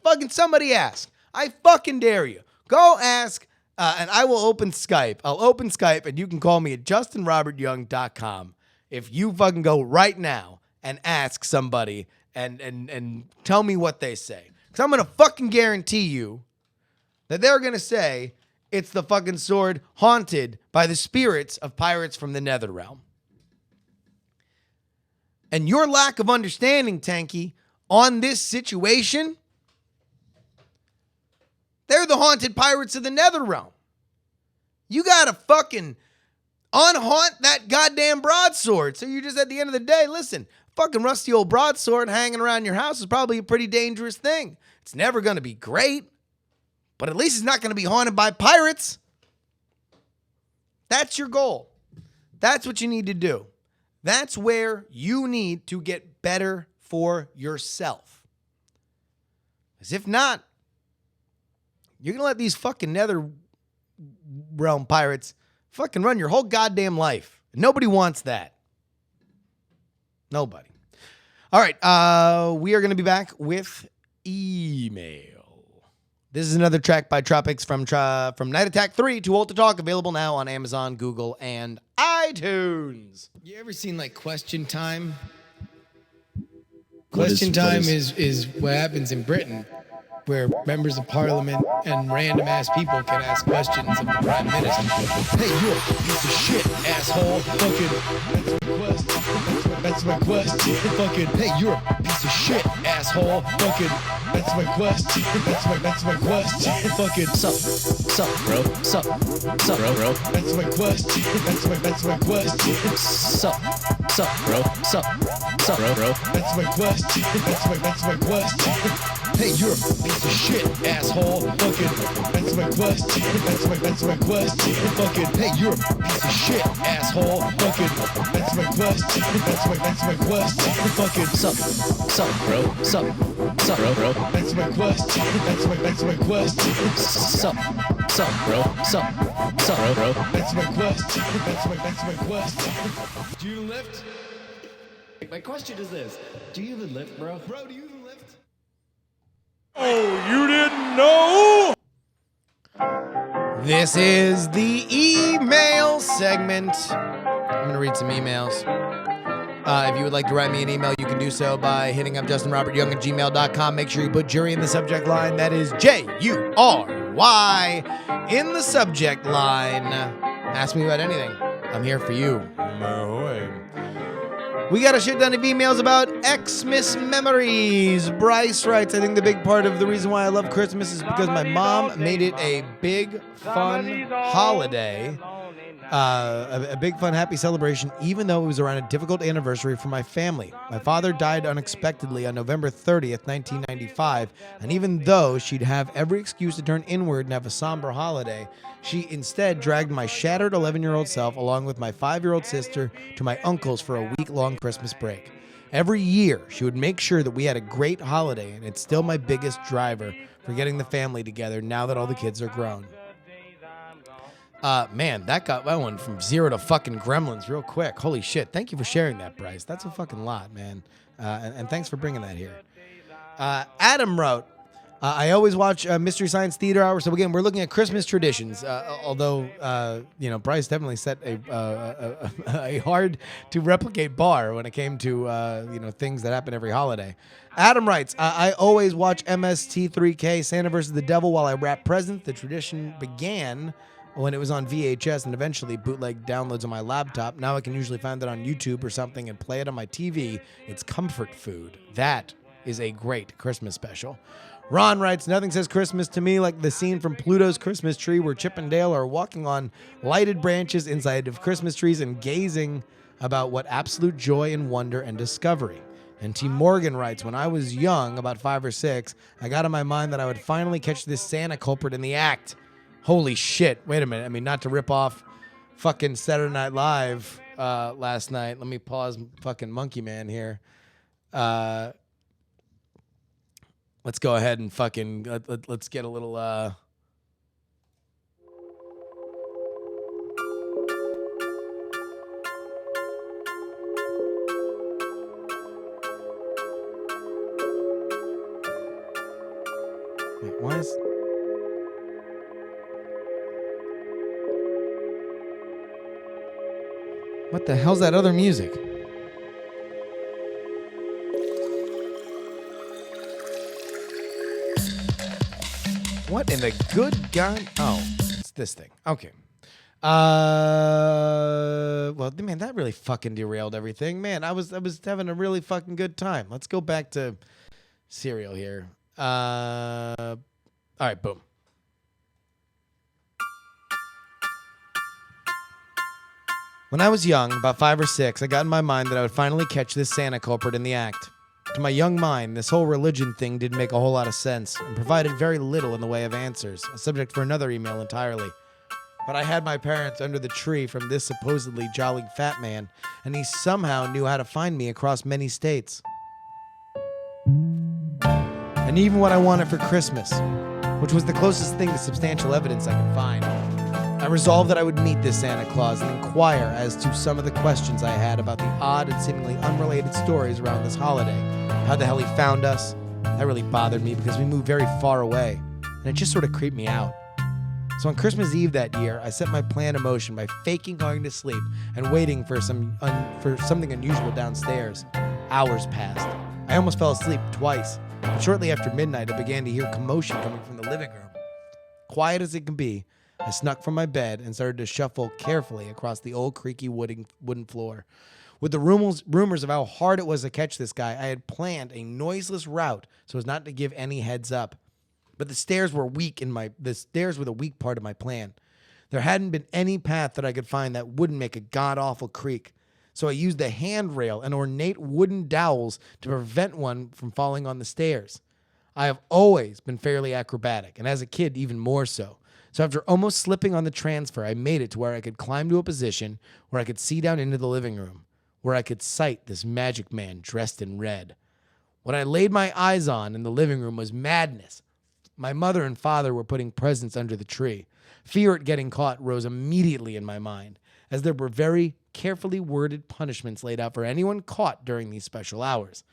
fucking somebody ask. I fucking dare you. Go ask, and I will open Skype. I'll open Skype, and you can call me at justinrobertyoung.com. If you fucking go right now and ask somebody and tell me what they say. Because I'm going to fucking guarantee you that they're going to say it's the fucking sword haunted by the spirits of pirates from the Netherrealm. And your lack of understanding, Tanky, on this situation, they're the haunted pirates of the Netherrealm. You got to fucking unhaunt that goddamn broadsword. So you just, at the end of the day, listen, fucking rusty old broadsword hanging around your house is probably a pretty dangerous thing. It's never going to be great, but at least it's not going to be haunted by pirates. That's your goal. That's what you need to do. That's where you need to get better for yourself. Because if not, you're going to let these fucking Netherrealm pirates fucking run your whole goddamn life. Nobody wants that. Nobody. All right. We are going to be back with email. This is another track by Tropics from Night Attack 3, Too Old to Talk, available now on Amazon, Google, and iTunes. You ever seen like Question Time? Question Time is what happens in Britain. where members of parliament and random ass people can ask questions of the prime minister. Hey, you're a piece of shit, asshole. Fucking, that's my question. Fucking, hey, you're a piece of shit, asshole. Fucking, that's my question. That's my question. Fucking, Sup, bro. Sup, bro. that's my question. That's my question. Sup, bro. Sup, bro. That's my question. That's my question. Hey, you're a piece of shit, asshole. Fucking, that's my question. That's my question. Fucking, hey, you're a piece of shit, asshole. Fucking, that's my question. That's my question. Fucking, Sup, bro. Sup, bro. that's my question. That's my question. Sup, bro. Sup, bro. That's my question. That's my question. Do you lift? My question is this: do you even lift, bro? Bro, do you even lift? This is the email segment. I'm going to read some emails. If you would like to write me an email, you can do so by hitting up justinrobertyoung@gmail.com. Make sure you put jury in the subject line. That is Jury in the subject line. Ask me about anything. I'm here for you. We got a shit ton of emails about Xmas memories. Bryce writes, I think the big part of the reason why I love Christmas is because my mom made it a big, fun holiday. A big, fun, happy celebration, even though it was around a difficult anniversary for my family. My father died unexpectedly on November 30th, 1995, and even though she'd have every excuse to turn inward and have a somber holiday, she instead dragged my shattered 11-year-old self along with my 5-year-old sister to my uncle's for a week-long Christmas break. Every year, she would make sure that we had a great holiday, and it's still my biggest driver for getting the family together now that all the kids are grown. Man, that one from 0 to fucking Gremlins real quick. Holy shit. Thank you for sharing that, Bryce. That's a fucking lot, man. And thanks for bringing that here. Adam wrote, I always watch Mystery Science Theater Hour. So again, we're looking at Christmas traditions. Although, Bryce definitely set a hard to replicate bar when it came to, things that happen every holiday. Adam writes, I always watch MST3K, Santa vs. the Devil, while I wrap presents. The tradition began when it was on VHS and eventually bootleg downloads on my laptop. Now I can usually find it on YouTube or something and play it on my TV. It's comfort food. That is a great Christmas special. Ron writes, nothing says Christmas to me like the scene from Pluto's Christmas Tree where Chip and Dale are walking on lighted branches inside of Christmas trees and gazing about what absolute joy and wonder and discovery. And T. Morgan writes, when I was young, about 5 or 6, I got in my mind that I would finally catch this Santa culprit in the act. Holy shit. Wait a minute. I mean, not to rip off fucking Saturday Night Live last night. Let me pause fucking Monkey Man here. Let's go ahead and fucking, let's get a little, Wait, why is... What the hell's that other music? What in the good God? Oh, it's this thing. Okay. Well, man, that really fucking derailed everything. Man, I was having a really fucking good time. Let's go back to cereal here. All right, boom. When I was young, about 5 or 6, I got in my mind that I would finally catch this Santa culprit in the act. To my young mind, this whole religion thing didn't make a whole lot of sense and provided very little in the way of answers, a subject for another email entirely. But I had my parents under the tree from this supposedly jolly fat man, and he somehow knew how to find me across many states. And even what I wanted for Christmas, which was the closest thing to substantial evidence I could find. I resolved that I would meet this Santa Claus and inquire as to some of the questions I had about the odd and seemingly unrelated stories around this holiday. How the hell he found us. That really bothered me because we moved very far away, and it just sort of creeped me out. So on Christmas Eve that year, I set my plan in motion by faking going to sleep and waiting for something unusual downstairs. Hours passed. I almost fell asleep twice. Shortly after midnight, I began to hear commotion coming from the living room. Quiet as it can be, I snuck from my bed and started to shuffle carefully across the old creaky wooden floor. With the rumors of how hard it was to catch this guy, I had planned a noiseless route so as not to give any heads up. But the stairs were the weak part of my plan. There hadn't been any path that I could find that wouldn't make a god-awful creak. So I used the handrail and ornate wooden dowels to prevent one from falling on the stairs. I have always been fairly acrobatic, and as a kid, even more so. So after almost slipping on the transfer, I made it to where I could climb to a position where I could see down into the living room, where I could sight this magic man dressed in red. What I laid my eyes on in the living room was madness. My mother and father were putting presents under the tree. Fear at getting caught rose immediately in my mind, as there were very carefully worded punishments laid out for anyone caught during these special hours.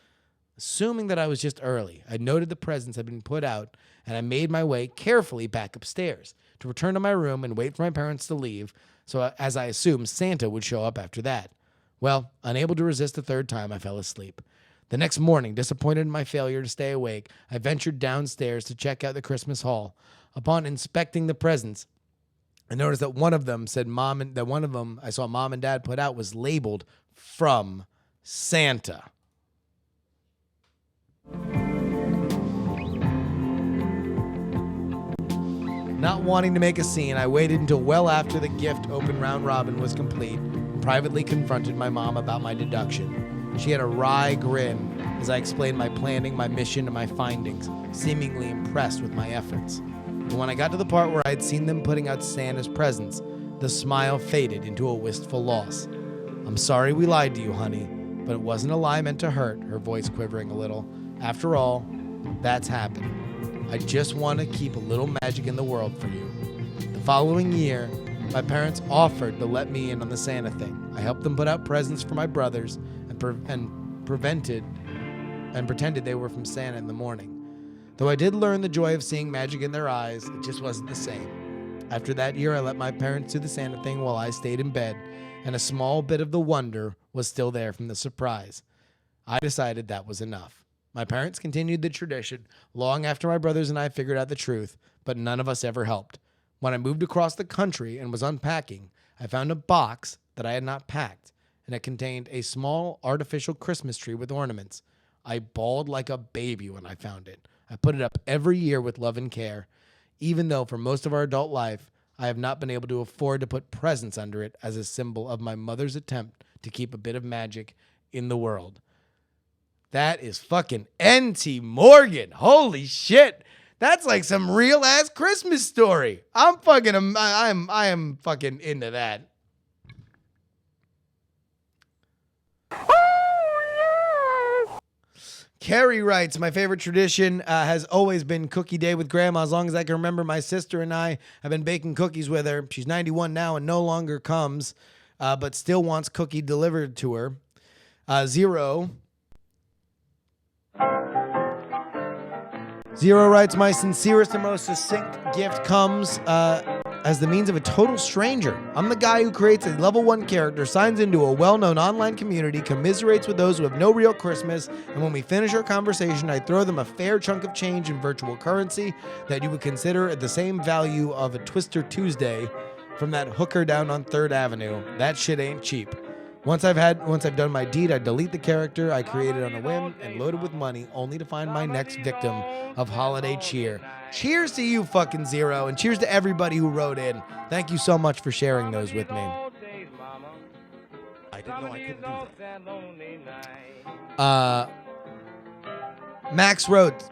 Assuming that I was just early, I noted the presents had been put out, and I made my way carefully back upstairs to return to my room and wait for my parents to leave, so as I assumed Santa would show up after that. Well, unable to resist the third time, I fell asleep. The next morning, disappointed in my failure to stay awake, I ventured downstairs to check out the Christmas haul. Upon inspecting the presents, I noticed that one of them I saw Mom and Dad put out was labeled "From Santa." Not wanting to make a scene, I waited until well after the gift open round robin was complete and privately confronted my mom about my deduction. She had a wry grin as I explained my planning, my mission, and my findings, seemingly impressed with my efforts. But when I got to the part where I had seen them putting out Santa's presents, the smile faded into a wistful loss. "I'm sorry we lied to you, honey, but it wasn't a lie meant to hurt," her voice quivering a little. "After all, that's happened. I just want to keep a little magic in the world for you." The following year, my parents offered to let me in on the Santa thing. I helped them put out presents for my brothers and pretended they were from Santa in the morning. Though I did learn the joy of seeing magic in their eyes, it just wasn't the same. After that year, I let my parents do the Santa thing while I stayed in bed, and a small bit of the wonder was still there from the surprise. I decided that was enough. My parents continued the tradition long after my brothers and I figured out the truth, but none of us ever helped. When I moved across the country and was unpacking, I found a box that I had not packed, and it contained a small artificial Christmas tree with ornaments. I bawled like a baby when I found it. I put it up every year with love and care, even though for most of our adult life, I have not been able to afford to put presents under it as a symbol of my mother's attempt to keep a bit of magic in the world. That is fucking N.T. Morgan. Holy shit. That's like some real ass Christmas story. I am fucking into that. Carrie writes, "My favorite tradition has always been cookie day with Grandma. As long as I can remember, my sister and I have been baking cookies with her. She's 91 now and no longer comes, but still wants cookie delivered to her." Zero writes, "My sincerest and most succinct gift comes as the means of a total stranger. I'm the guy who creates a level 1 character, signs into a well-known online community, commiserates with those who have no real Christmas, and when we finish our conversation, I throw them a fair chunk of change in virtual currency that you would consider at the same value of a Twister Tuesday from that hooker down on 3rd Avenue. That shit ain't cheap. Once I've done my deed, I delete the character I created on a whim and load it with money, only to find my next victim of holiday cheer." Cheers to you, fucking Zero, and cheers to everybody who wrote in. Thank you so much for sharing those with me. I didn't know I couldn't do that. Max writes,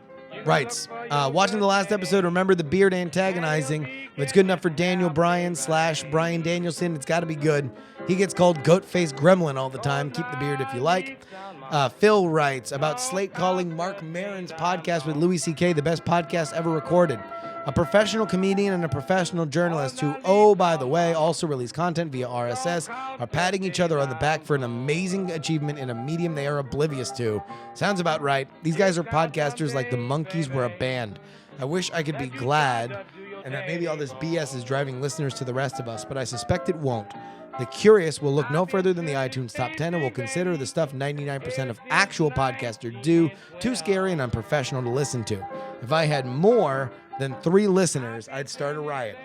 "Watching the last episode, remember the beard antagonizing. If it's good enough for Daniel Bryan / Brian Danielson, it's got to be good. He gets called Goat-Faced Gremlin all the time. Keep the beard if you like." Phil writes, "About Slate calling Mark Maron's podcast with Louis C.K. the best podcast ever recorded. A professional comedian and a professional journalist who, oh, by the way, also release content via RSS, are patting each other on the back for an amazing achievement in a medium they are oblivious to. Sounds about right. These guys are podcasters like the Monkees were a band. I wish I could be glad and that maybe all this BS is driving listeners to the rest of us, but I suspect it won't. The curious will look no further than the iTunes Top 10 and will consider the stuff 99% of actual podcasters do too scary and unprofessional to listen to. If I had more than 3 listeners, I'd start a riot.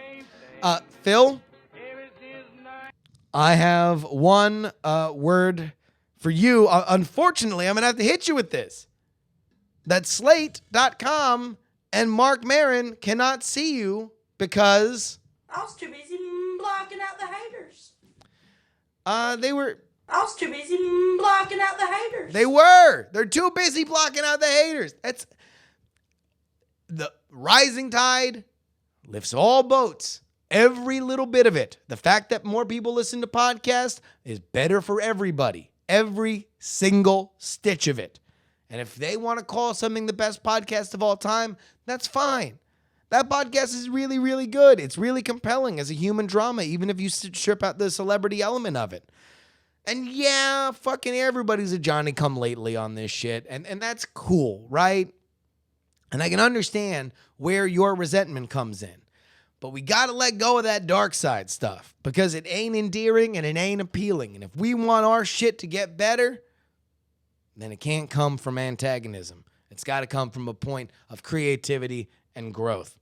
Phil, I have one word for you. Unfortunately, I'm going to have to hit you with this. That Slate.com and Mark Maron cannot see you because I was too busy blocking out the haters. I was too busy blocking out the haters. They're too busy blocking out the haters. That's the rising tide lifts all boats. Every little bit of it. The fact that more people listen to podcasts is better for everybody. Every single stitch of it. And if they want to call something the best podcast of all time, that's fine. That podcast is really, really good. It's really compelling as a human drama, even if you strip out the celebrity element of it. And yeah, fucking everybody's a Johnny-come-lately on this shit. And that's cool, right? And I can understand where your resentment comes in. But we got to let go of that dark side stuff because it ain't endearing and it ain't appealing. And if we want our shit to get better, then it can't come from antagonism. It's got to come from a point of creativity and growth.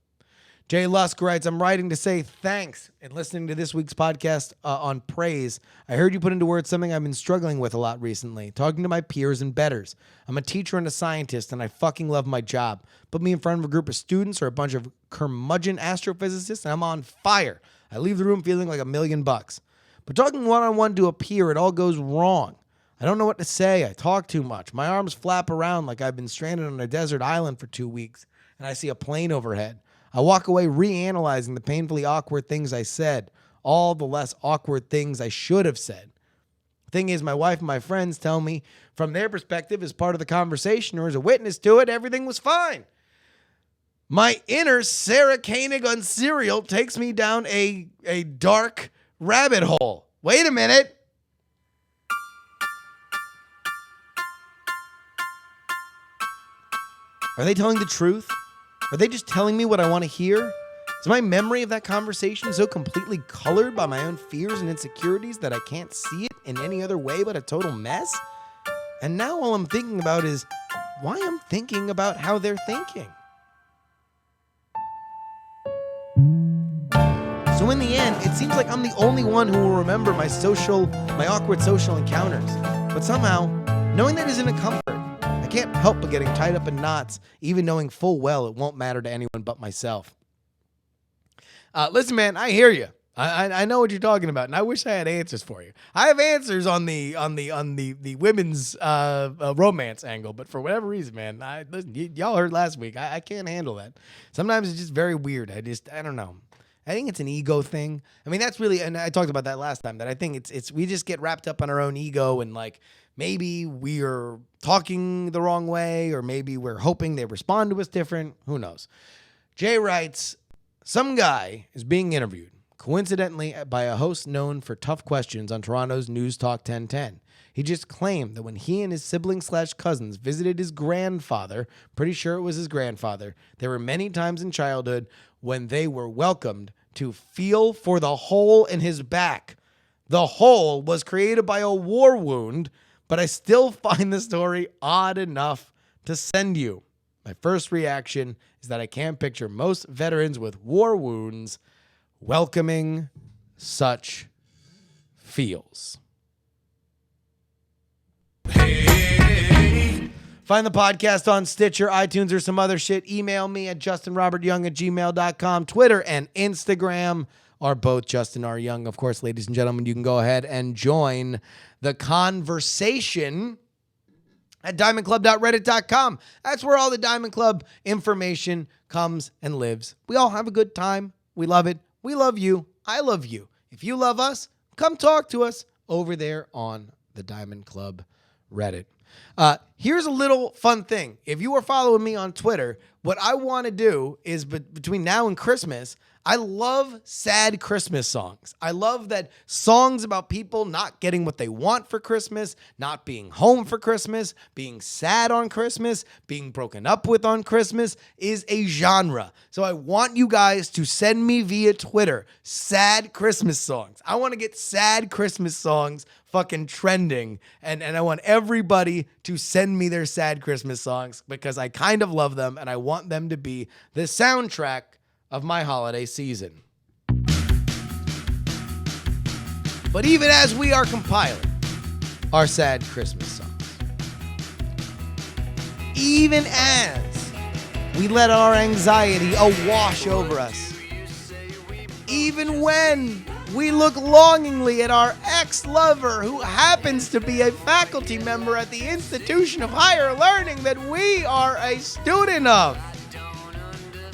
Jay Lusk writes, I'm writing to say thanks and listening to this week's podcast on praise. I heard you put into words something I've been struggling with a lot recently, talking to my peers and betters. I'm a teacher and a scientist, and I fucking love my job. Put me in front of a group of students or a bunch of curmudgeon astrophysicists, and I'm on fire. I leave the room feeling like $1 million. But talking one-on-one to a peer, it all goes wrong. I don't know what to say. I talk too much. My arms flap around like I've been stranded on a desert island for 2 weeks, and I see a plane overhead. I walk away reanalyzing the painfully awkward things I said, all the less awkward things I should have said. The thing is, my wife and my friends tell me, from their perspective, as part of the conversation or as a witness to it, everything was fine. My inner Sarah Koenig on Serial takes me down a dark rabbit hole. Wait a minute. Are they telling the truth? Are they just telling me what I want to hear? Is my memory of that conversation so completely colored by my own fears and insecurities that I can't see it in any other way but a total mess? And now all I'm thinking about is why I'm thinking about how they're thinking. So in the end, it seems like I'm the only one who will remember my awkward social encounters. But somehow, knowing that isn't a comfort. I can't help but getting tied up in knots, even knowing full well it won't matter to anyone but myself. Listen, man, I hear you. I know what you're talking about, and I wish I had answers for you. I have answers on the women's romance angle, but for whatever reason, man, listen, y'all heard last week. I can't handle that. Sometimes it's just very weird. I don't know. I think it's an ego thing. I mean, that's really, and I talked about that last time, that I think it's we just get wrapped up on our own ego and like, maybe we're talking the wrong way, or maybe we're hoping they respond to us different. Who knows? Jay writes, some guy is being interviewed, coincidentally by a host known for tough questions on Toronto's News Talk 1010. He just claimed that when he and his siblings/cousins visited his grandfather, pretty sure it was his grandfather, there were many times in childhood when they were welcomed to feel for the hole in his back. The hole was created by a war wound, but I still find the story odd enough to send you. My first reaction is that I can't picture most veterans with war wounds welcoming such feels. Find the podcast on Stitcher, iTunes, or some other shit. Email me at justinrobertyoung@gmail.com. Twitter and Instagram are both Justin R. Young. Of course, ladies and gentlemen, you can go ahead and join the conversation at diamondclub.reddit.com. That's where all the Diamond Club information comes and lives. We all have a good time. We love it. We love you. I love you. If you love us, come talk to us over there on the Diamond Club Reddit. Here's a little fun thing. If you are following me on Twitter, what I want to do is between now and Christmas, I love sad Christmas songs. I love that songs about people not getting what they want for Christmas, not being home for Christmas, being sad on Christmas, being broken up with on Christmas is a genre. So I want you guys to send me via Twitter sad Christmas songs. I want to get sad Christmas songs fucking trending, and I want everybody to send me their sad Christmas songs because I kind of love them and I want them to be the soundtrack of my holiday season. But even as we are compiling our sad Christmas songs, even as we let our anxiety awash over us, even when we look longingly at our ex-lover who happens to be a faculty member at the institution of higher learning that we are a student of,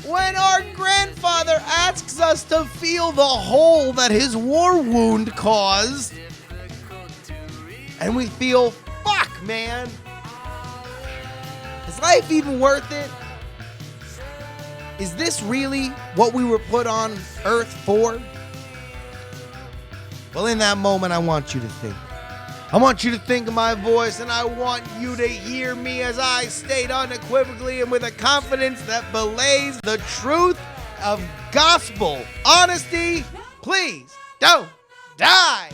when our grandfather asks us to feel the hole that his war wound caused, and we feel, fuck, man, is life even worth it? Is this really what we were put on Earth for? Well, in that moment, I want you to think. I want you to think of my voice, and I want you to hear me as I state unequivocally and with a confidence that belays the truth of gospel honesty. Please don't die.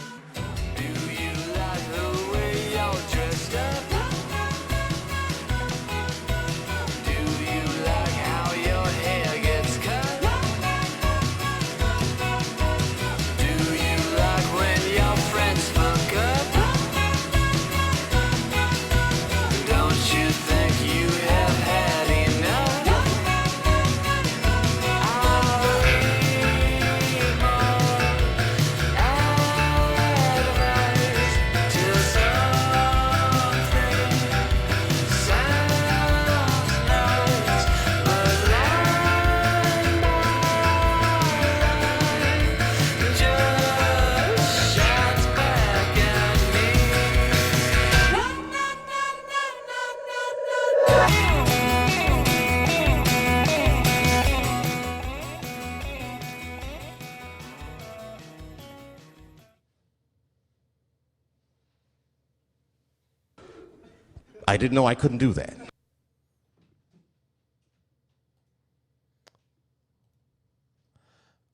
I didn't know I couldn't do that.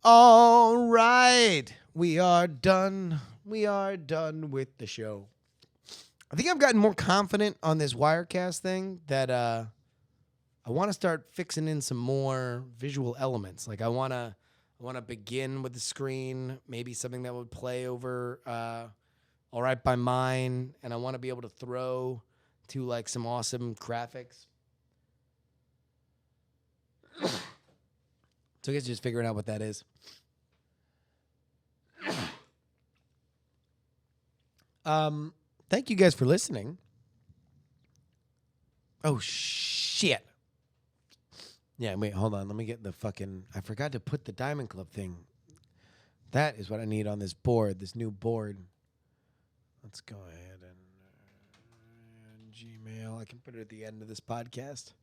All right. We are done. We are done with the show. I think I've gotten more confident on this Wirecast thing that I want to start fixing in some more visual elements. Like I want to begin with the screen, maybe something that would play over All Right by Mine, and I want to be able to throw to like some awesome graphics. So I guess just figuring out what that is. Thank you guys for listening. Oh shit. Yeah, wait, hold on. Let me get the fucking I forgot to put the Diamond Club thing. That is what I need on this board, this new board. Let's go ahead and Gmail. I can put it at the end of this podcast.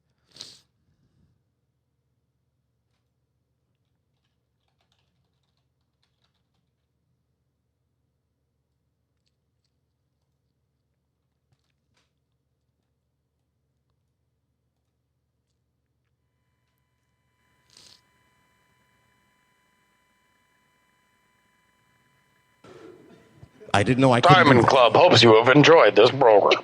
I didn't know I couldn't do Diamond that. Club hopes you have enjoyed this program.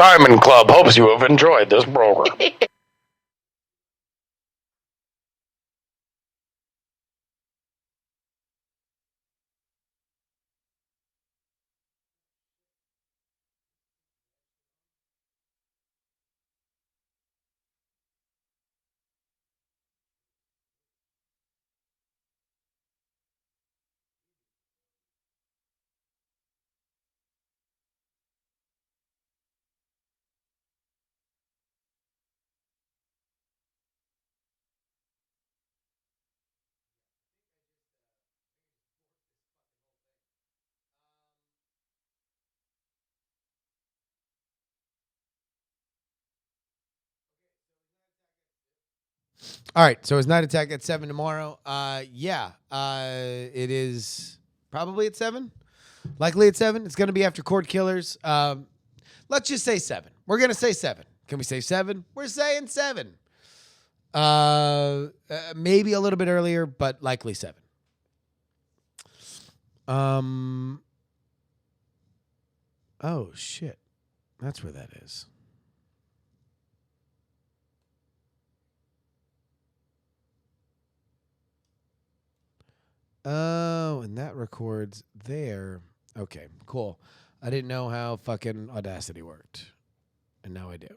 Diamond Club hopes you have enjoyed this program. All right, so it's Night Attack at 7 tomorrow. It is probably at 7. Likely at 7. It's going to be after Court Killers. Let's just say 7. We're going to say 7. Can we say 7? We're saying 7. Maybe a little bit earlier, but likely 7. Oh, shit. That's where that is. Oh, and that records there. Okay, cool. I didn't know how fucking Audacity worked. And now I do.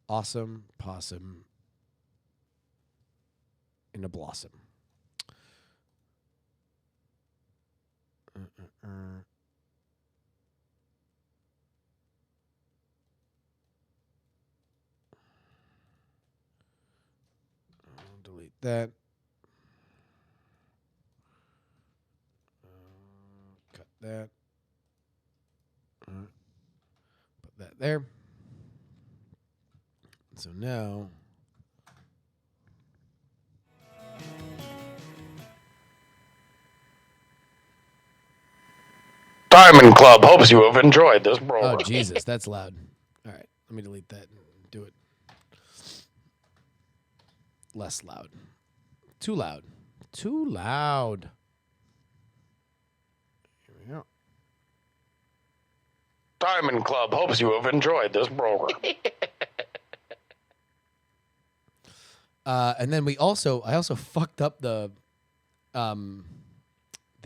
Awesome possum in a blossom. I'll delete that. Cut that. Put that there. So now. Diamond Club hopes you have enjoyed this program. Oh, Jesus, that's loud. All right, let me delete that and do it less loud. Too loud. Too loud. Here we go. Diamond Club hopes you have enjoyed this program. And then I also fucked up the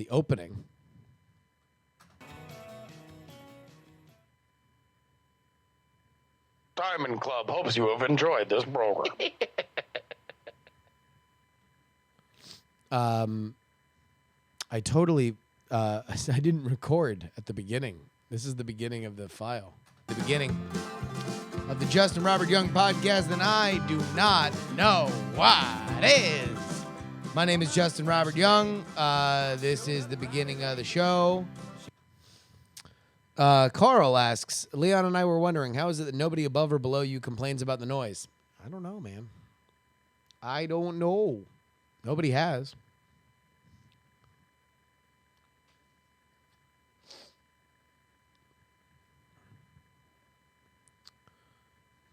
opening. Diamond Club hopes you have enjoyed this program. I totally I didn't record at the beginning. This is the beginning of the file. The beginning of the Justin Robert Young podcast, and I do not know what is. My name is Justin Robert Young. This is the beginning of the show. Carl asks, Leon and I were wondering, how is it that nobody above or below you complains about the noise? I don't know, man. I don't know. Nobody has.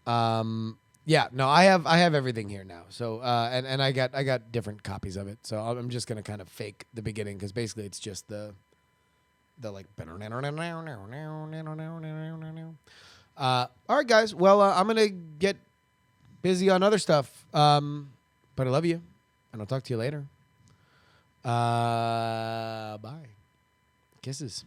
Yeah, no, I have everything here now. So, and I got different copies of it. So I'm just gonna kind of fake the beginning because basically it's just the like. All right, guys. Well, I'm gonna get busy on other stuff. But I love you, and I'll talk to you later. Bye. Kisses.